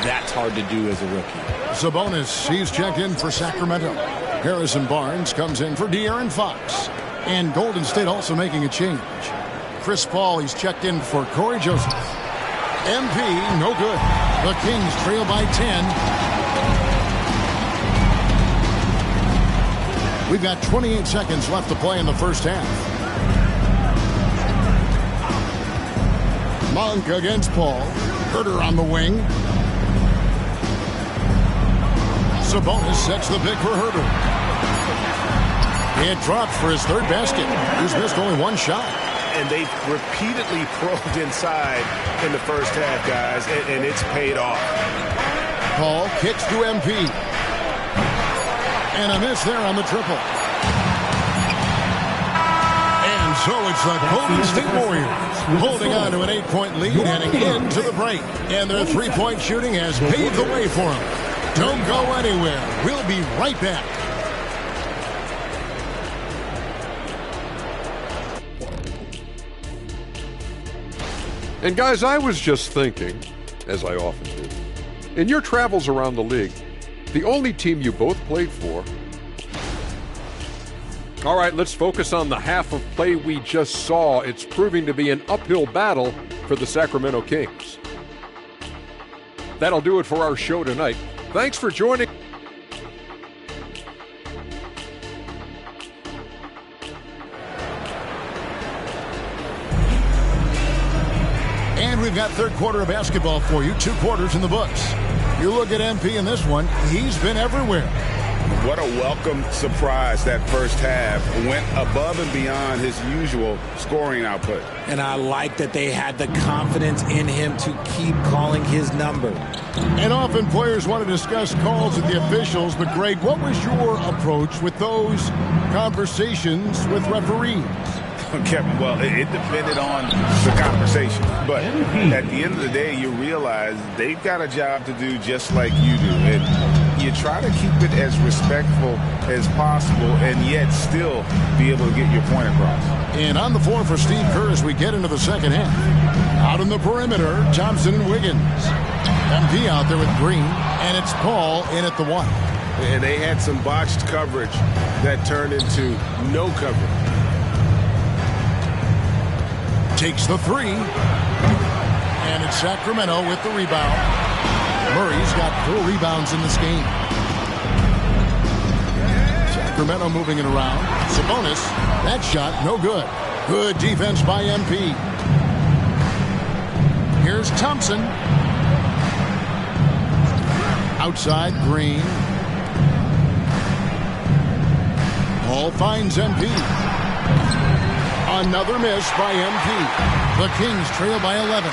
That's hard to do as a rookie. Sabonis, he's checked in for Sacramento. Harrison Barnes comes in for De'Aaron Fox. And Golden State also making a change. Chris Paul, he's checked in for Corey Joseph. MP, no good. The Kings trail by 10. We've got 28 seconds left to play in the first half. Monk against Paul. Herter on the wing. Sabonis sets the pick for Herter. It drops for his third basket. He's missed only 1 shot. And they've repeatedly probed inside in the first half, guys, and it's paid off. Paul kicks to MP. And a miss there on the triple. And so it's the Golden State Warriors holding on to an 8-point lead heading into the break. And their three-point shooting has paved the way for them. Don't go anywhere. We'll be right back. And guys, I was just thinking, as I often do, in your travels around the league, the only team you both played for. All right, let's focus on the half of play we just saw. It's proving to be an uphill battle for the Sacramento Kings. That'll do it for our show tonight. Thanks for joining. And we've got third quarter of basketball for you. 2 quarters in the books. You look at MP in this one, he's been everywhere. What a welcome surprise that first half. Went above and beyond his usual scoring output. And I like that they had the confidence in him to keep calling his number. And often players want to discuss calls with the officials, but Greg, what was your approach with those conversations with referees? Kevin, well, it depended on the conversation. But at the end of the day, you realize they've got a job to do just like you do. And you try to keep it as respectful as possible and yet still be able to get your point across. And on the floor for Steve Kerr as we get into the second half. Out on the perimeter, Thompson and Wiggins. MP out there with Green, and it's Paul in at the 1. And they had some botched coverage that turned into no coverage. Takes the 3. And it's Sacramento with the rebound. Murray's got 4 rebounds in this game. Sacramento moving it around. Sabonis, that shot, no good. Good defense by MP. Here's Thompson. Outside, Green. Paul finds MP. Another miss by MP. The Kings trail by 11.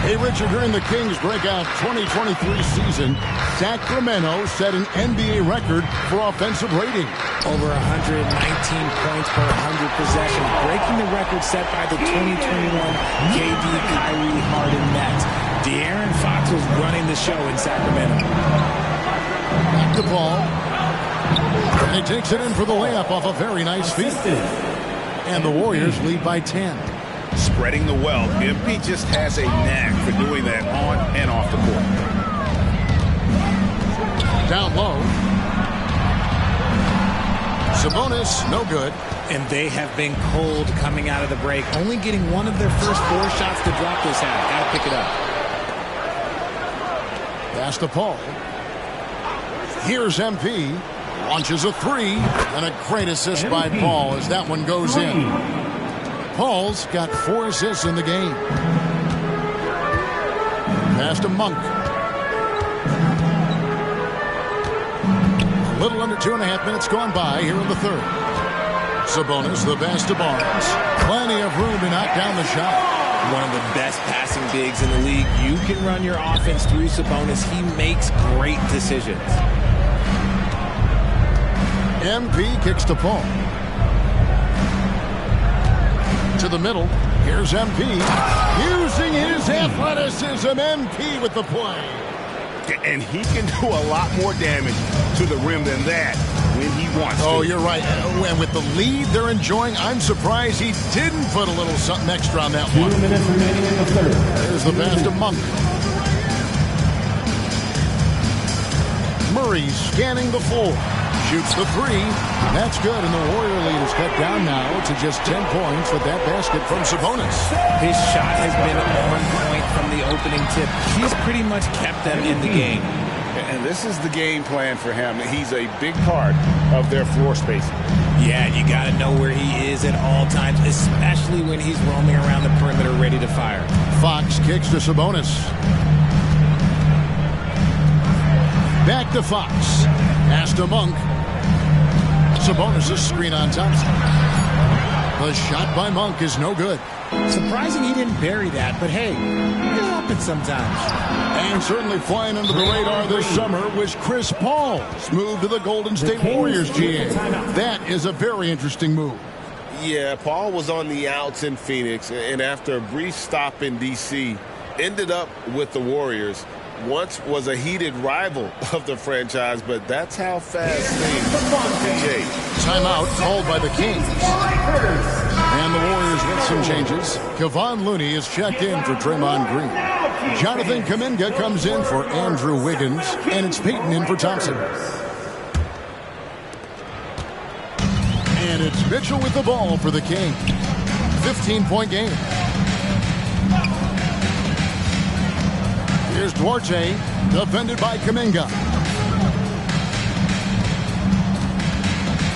Hey, Richard, during the Kings' breakout 2023 season, Sacramento set an NBA record for offensive rating. Over 119 points per 100 possessions, breaking the record set by the 2021 KD Kyrie Harden Nets. De'Aaron Fox was running the show in Sacramento. Back to Paul. And he takes it in for the layup off a very nice feed. And the Warriors lead by 10. Spreading the wealth. MP just has a knack for doing that on and off the court. Down low. Sabonis, no good. And they have been cold coming out of the break. Only getting one of their first 4 shots to drop this half. Got to pick it up. Pass to Paul. Here's MP. Launches a 3. And a great assist by Paul as that one goes in. Paul's got 4 assists in the game. Pass to Monk. 2.5 minutes gone by here in the third. Sabonis, the pass to Barnes. Plenty of room to knock down the shot. One of the best passing bigs in the league. You can run your offense through Sabonis. He makes great decisions. MP kicks to Paul. To the middle. Here's MP. Using his athleticism, MP with the play. And he can do a lot more damage to the rim than that when he wants to. Oh, you're right. And with the lead they're enjoying, I'm surprised he didn't put a little something extra on that one. 2 minutes remaining in the third. There's the pass to Monk. Murray scanning the floor. Shoots the three. That's good, and the Warrior lead is cut down now to just 10 points with that basket from Sabonis. His shot has been on point from the opening tip. He's pretty much kept them in the game. And this is the game plan for him. He's a big part of their floor spacing. Yeah, and you got to know where he is at all times, especially when he's roaming around the perimeter ready to fire. Fox kicks to Sabonis. Back to Fox. Pass to Monk. Sabonis' screen on Thompson. The shot by Monk is no good. Surprising he didn't bury that, but hey, it happens sometimes. And certainly flying under the radar this summer was Chris Paul's move to the Golden State Warriors, GA. That is a very interesting move. Yeah, Paul was on the outs in Phoenix, and after a brief stop in D.C., ended up with the Warriors. Once was a heated rival of the franchise, but that's how fast things can change. Timeout called by the Kings. And the Warriors with some changes. Kevon Looney is checked in for Draymond Green. Jonathan Kuminga comes in for Andrew Wiggins, and it's Peyton in for Thompson. And it's Mitchell with the ball for the Kings. 15-point game. Here's Duarte, defended by Kuminga.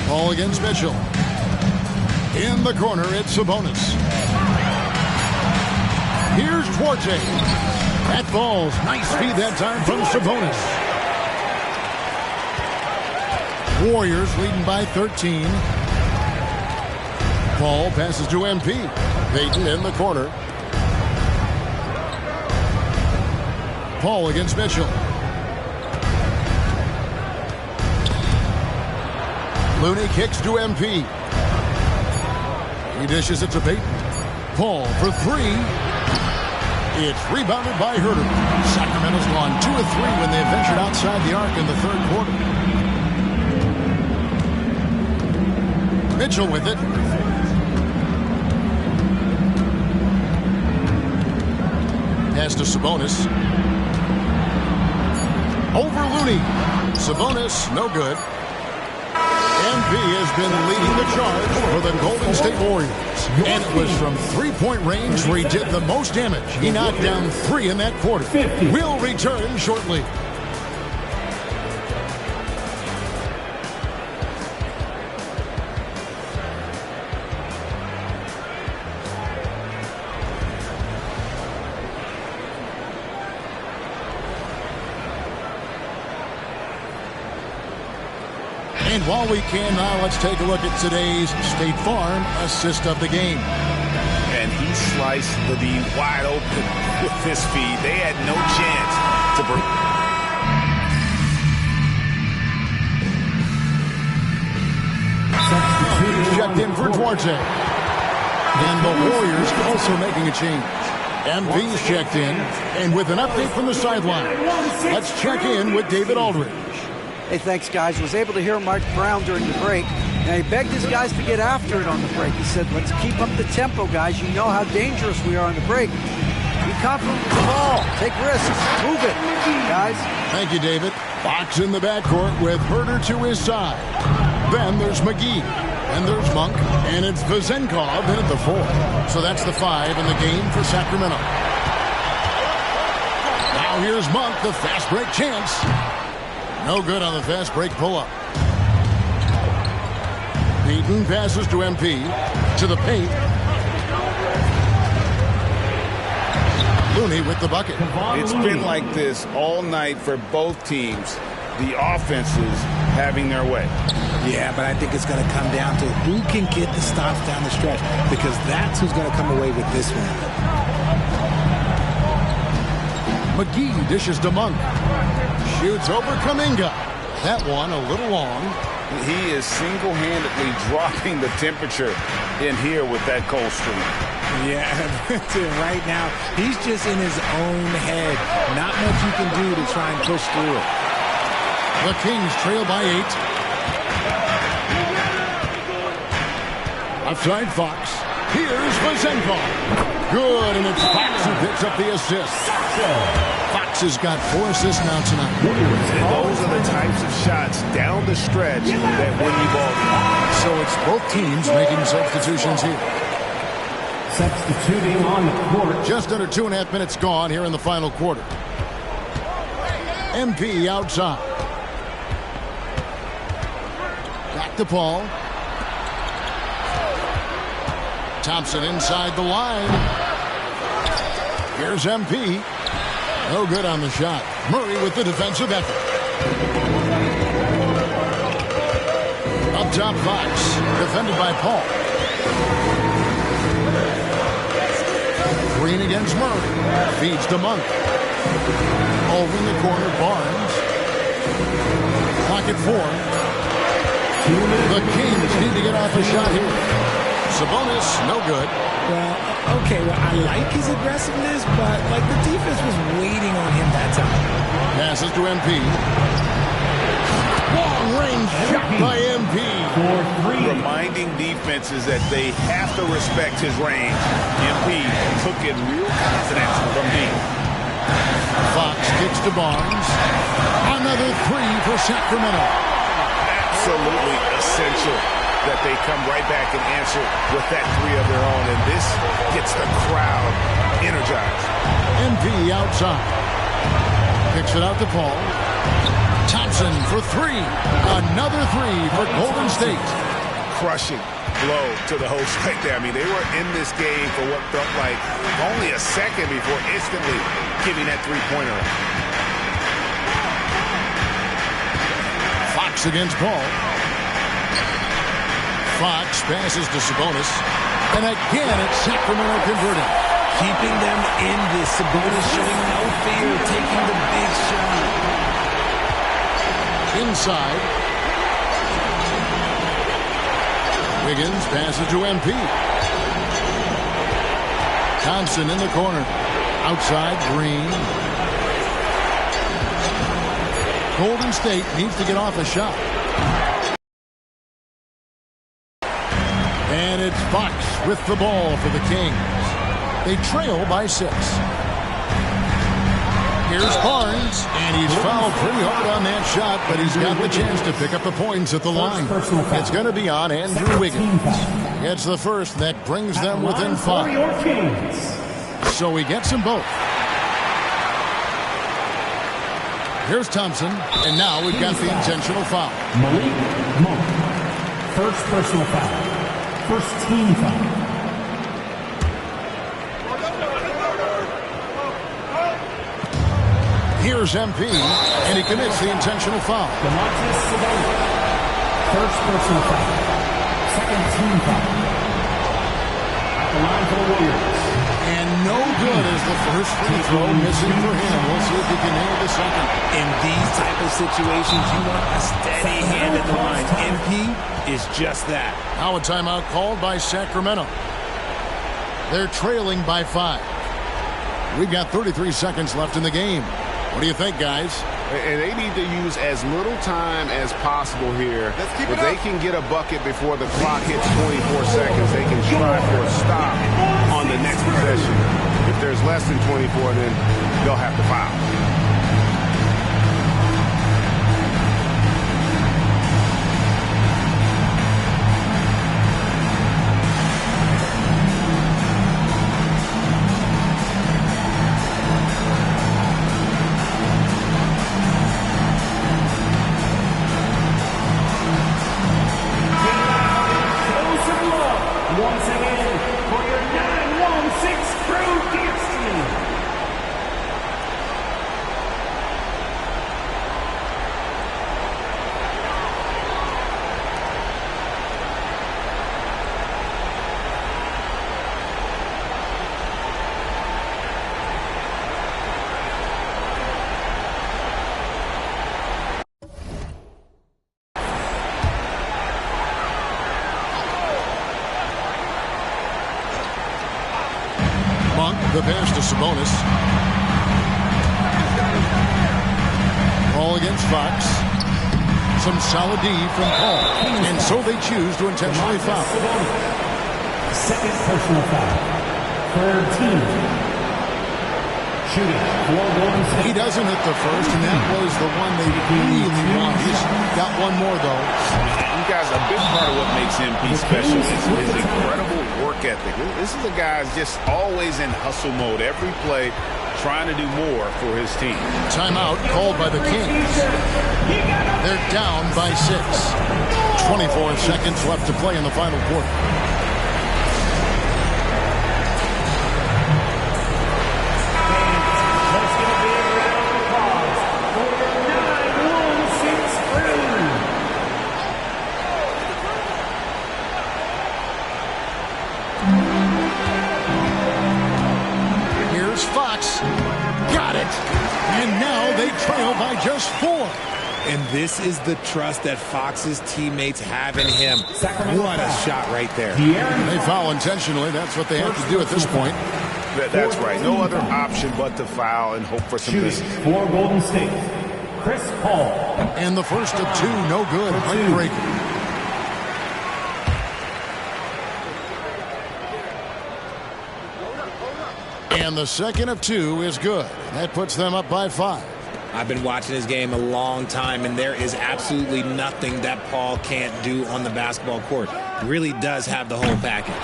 Ball against Mitchell. In the corner, it's Sabonis. Here's Duarte. That falls. Nice feed that time from Sabonis. Warriors leading by 13. Ball passes to MP. Peyton in the corner. Paul against Mitchell. Looney kicks to MP. He dishes it to Peyton. Paul for three. It's rebounded by Herter. Sacramento's gone 2 of 3 when they ventured outside the arc in the third quarter. Mitchell with it. Pass to Sabonis. Over Looney. Sabonis, no good. MP has been leading the charge for the Golden State Warriors. And it was from three-point range where he did the most damage. He knocked down 3 in that quarter. We'll return shortly. And while we can now, let's take a look at today's State Farm assist of the game. And he sliced the D wide open with this feed. They had no chance to break. Checked in for Duarte. And the Warriors also making a change. MP's checked in. And with an update from the sideline, let's check in with David Aldridge. Hey, thanks, guys. Was able to hear Mark Brown during the break. Now, he begged his guys to get after it on the break. He said, let's keep up the tempo, guys. You know how dangerous we are on the break. Be confident with the ball. Take risks. Move it, guys. Thank you, David. Fox in the backcourt with Herter to his side. Then there's McGee. And there's Monk. And it's Vezenkov in at the 4. So that's the 5 in the game for Sacramento. Now here's Monk, the fast break chance. No good on the fast break pull-up. Peyton passes to MP. To the paint. Looney with the bucket. It's been like this all night for both teams. the offenses having their way. Yeah, but I think it's going to come down to who can get the stops down the stretch, because that's who's going to come away with this one. McGee dishes to Monk. Shoots over Kuminga. That one a little long. He is single-handedly dropping the temperature in here with that cold stream. Yeah, right now, he's just in his own head. Not much you can do to try and push through it. The Kings trail by 8. Outside Fox. Here's Vezenkov. Good, and it's Fox who picks up the assist. Fox has got 4 assists now tonight. And those are the types of shots down the stretch that win you ball games. So it's both teams making substitutions here. Substituting on the court. Just under 2.5 minutes gone here in the final quarter. MP outside. Back to Paul. Thompson inside the line. Here's MP. No good on the shot. Murray with the defensive effort. Up top, Fox. Defended by Paul. Green against Murray. Feeds to Monk. Over in the corner, Barnes. Clock at 4. The Kings need to get off a shot here. Sabonis, no good. Well, okay, I like his aggressiveness, but like the defense was waiting on him that time. Passes to MP. Long range shot by MP. Reminding defenses that they have to respect his range. MP took it real confidence from deep. Fox kicks to Barnes. Another 3 for Sacramento. Absolutely essential that they come right back and answer with that 3 of their own, and this gets the crowd energized. MP outside. Kicks it out to Paul. Thompson for 3. Another 3 for Golden State. Crushing blow to the host right there. I mean, they were in this game for what felt like only a second before instantly giving that 3-pointer. Fox against Paul. Fox passes to Sabonis. And again, it's Sacramento converting. Keeping them in this. Sabonis showing no fear, taking the big shot. Inside. Wiggins passes to MP. Thompson in the corner. Outside, Green. Golden State needs to get off a shot. And it's Fox with the ball for the Kings. They trail by 6. Here's Barnes, and he's fouled pretty hard on that shot, but he's got the chance to pick up the points at the line. It's going to be on Andrew Wiggins. It's the first that brings them within 5. So he gets them both. Here's Thompson, and now we've got the intentional foul. Malik Monk. First personal foul. First team foul. Here's MP, and he commits the intentional foul. Domantas Sabonis. First personal foul. Second team foul. At the line for the Warriors. And no good is the first free throw missing for him. We'll see if he can nail the second. In these type of situations, you want a steady hand at the line. MP is just that. Now a timeout called by Sacramento. They're trailing by 5. We've got 33 seconds left in the game. What do you think, guys? And they need to use as little time as possible here. If they can get a bucket before the clock hits 24 seconds, they can try for a stop on the next possession. If there's less than 24, then they'll have to foul. Sabonis. Paul against Fox. Some solid D from Paul. And so they choose to intentionally foul. Second personal foul. Third team. Shooting for Golden State. He doesn't hit the first, and that was the one they really wanted. He's got one more, though. You guys, a big part of what makes MP special is his incredible work ethic. This is a guy who's just always in hustle mode. Every play, trying to do more for his team. Timeout called by the Kings. They're down by 6. 24 seconds left to play in the final quarter. Here's Fox. Got it. And now they trail by just 4. And this is the trust that Fox's teammates have in him. What a shot right there. They foul intentionally. That's what they have to do at this point. That's right. No other option but to foul and hope for some Shooting for Golden State. Chris Paul. And the first of 2, no good. Heartbreaker. And the second of 2 is good. That puts them up by 5. I've been watching this game a long time, and there is absolutely nothing that Paul can't do on the basketball court. He really does have the whole package.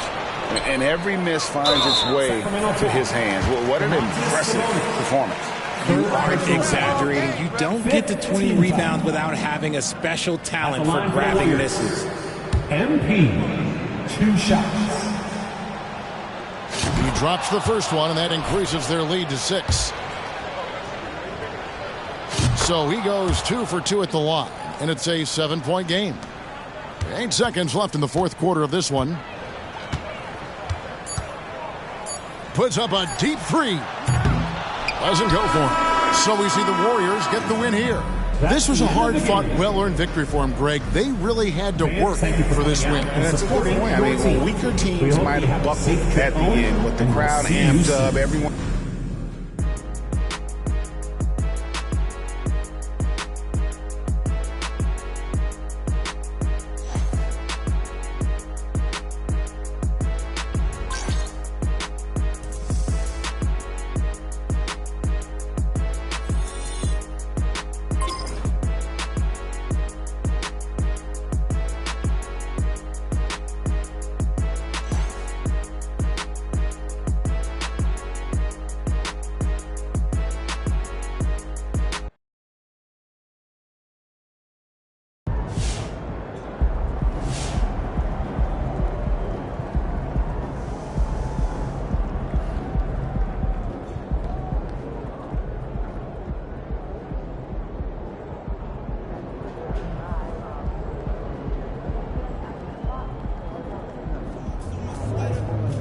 And every miss finds its way to his hands. What an impressive performance. You aren't exaggerating. You don't get to 20 rebounds without having a special talent for grabbing misses. MP, 2 shots. He drops the first one, and that increases their lead to 6. So he goes 2 for 2 at the line, and it's a 7-point game. 8 seconds left in the fourth quarter of this one. Puts up a deep 3. Doesn't go for him. So we see the Warriors get the win here. This was a hard-fought, well-earned victory for him, Greg. They really had to work for this win. And that's a good point. I mean, weaker teams might have buckled at the end, but the crowd amped up. Everyone.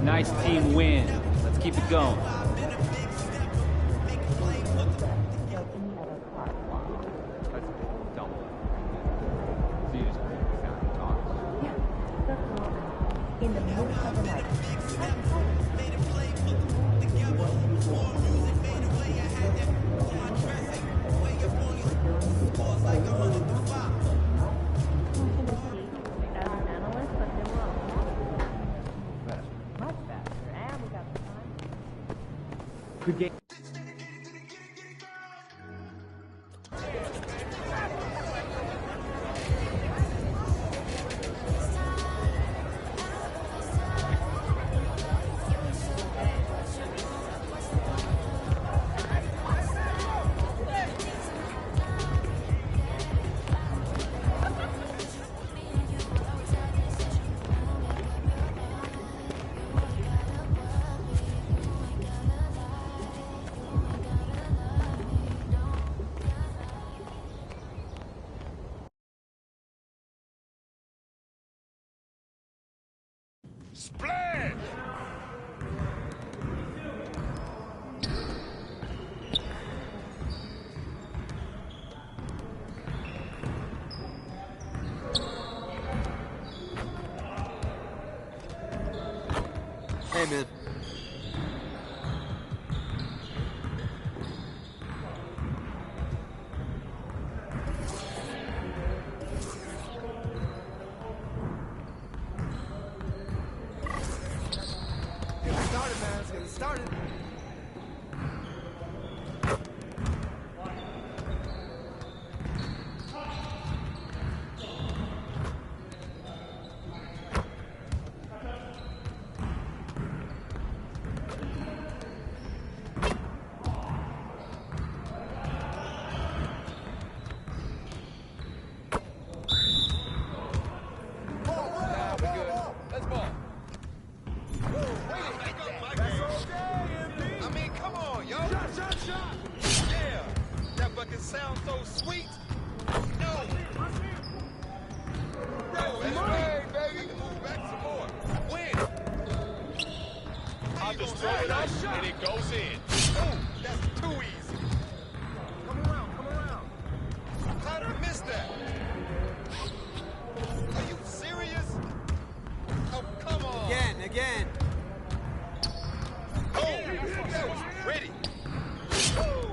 Nice team win. Let's keep it going. Good game. Splash! Hey, man. sounds so sweet. No. Yo, that's big, baby. Move back some more. Win. I'll just throw it up and it goes in. Ooh, that's too easy. Come around, come around. How did I miss that? Are you serious? Oh, come on. Again. Oh, that was pretty. Woo!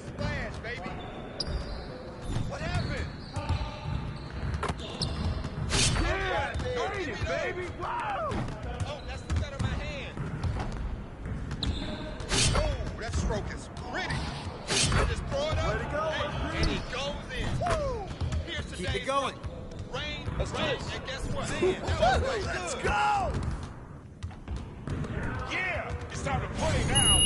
Splash, baby. What happened? Yeah, baby. Wow. Oh, that's the set of my hand. Oh, that stroke is pretty. I just throw it up. Let it go. Hey, and he goes in. Woo! Here's today's Keep it going. Rain, and guess what? Let's go. Yeah, it's time to play now.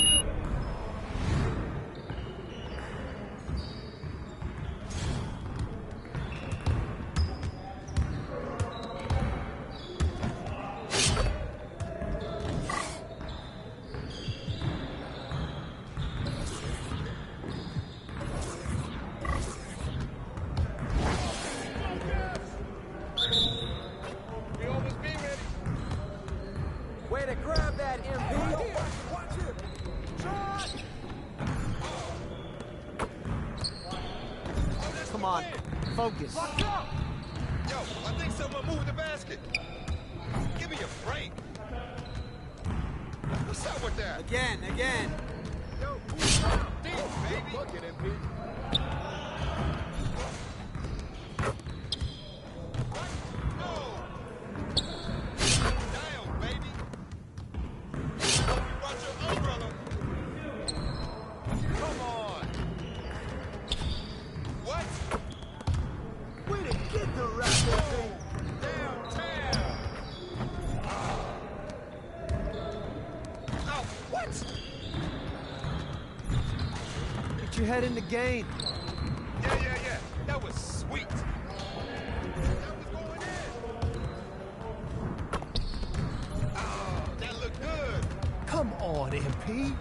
We almost be ready. Way to grab that, MP. Watch it. Shot. Come on, focus. Lock up. Yo, I think someone moved the basket. Give me a break. What's up with that? Again. Yo, move down. Deep, baby. Bucket, MP. Get your head in the game. Yeah. That was sweet. That was going in. Oh, that looked good. Come on, MP.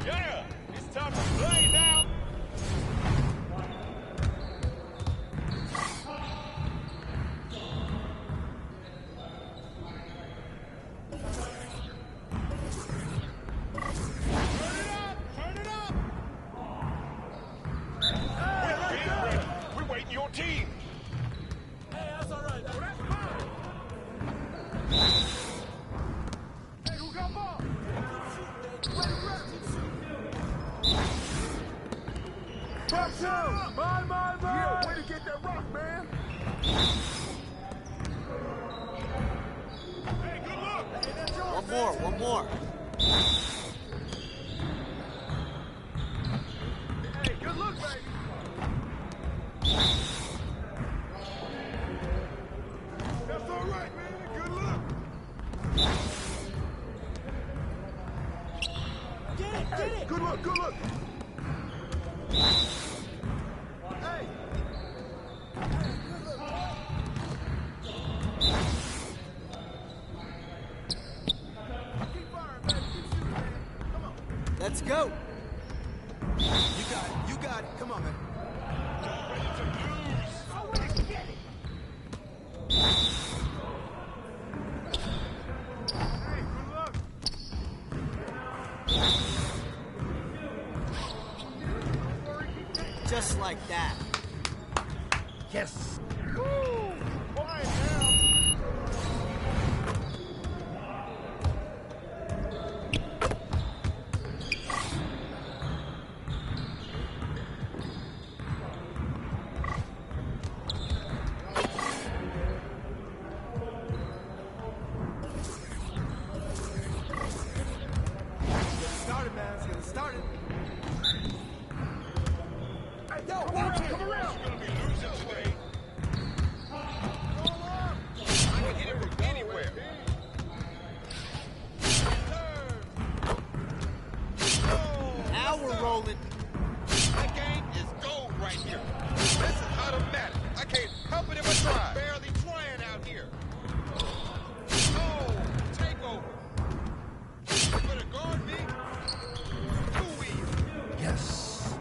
Yeah, it's time to play now. Turn it up. We're waiting your team. Hey, that's all right. That's fine. Hey, who got ball? Mine. Yeah, way to get that rock, man. Hey, good luck. Hey, that's yours, One more. Hey, good luck, baby. That's all right, man. Good luck. Get it. Good luck. Hey. Keep firing, man. Keep shooting, man. Come on. Let's go. You got it. Come on, man. Ready to lose. I want to get it. Hey, good luck. Just like that. Yes. Woo! Quiet now. Get it started. Hey, yo, come around. You're gonna be losing today. I can hit it from anywhere. Now we're rolling. That game is gold right here. This is automatic. I can't help it if I try. Barely trying out here. Oh, take over. You gonna guard me? Too easy. Yes.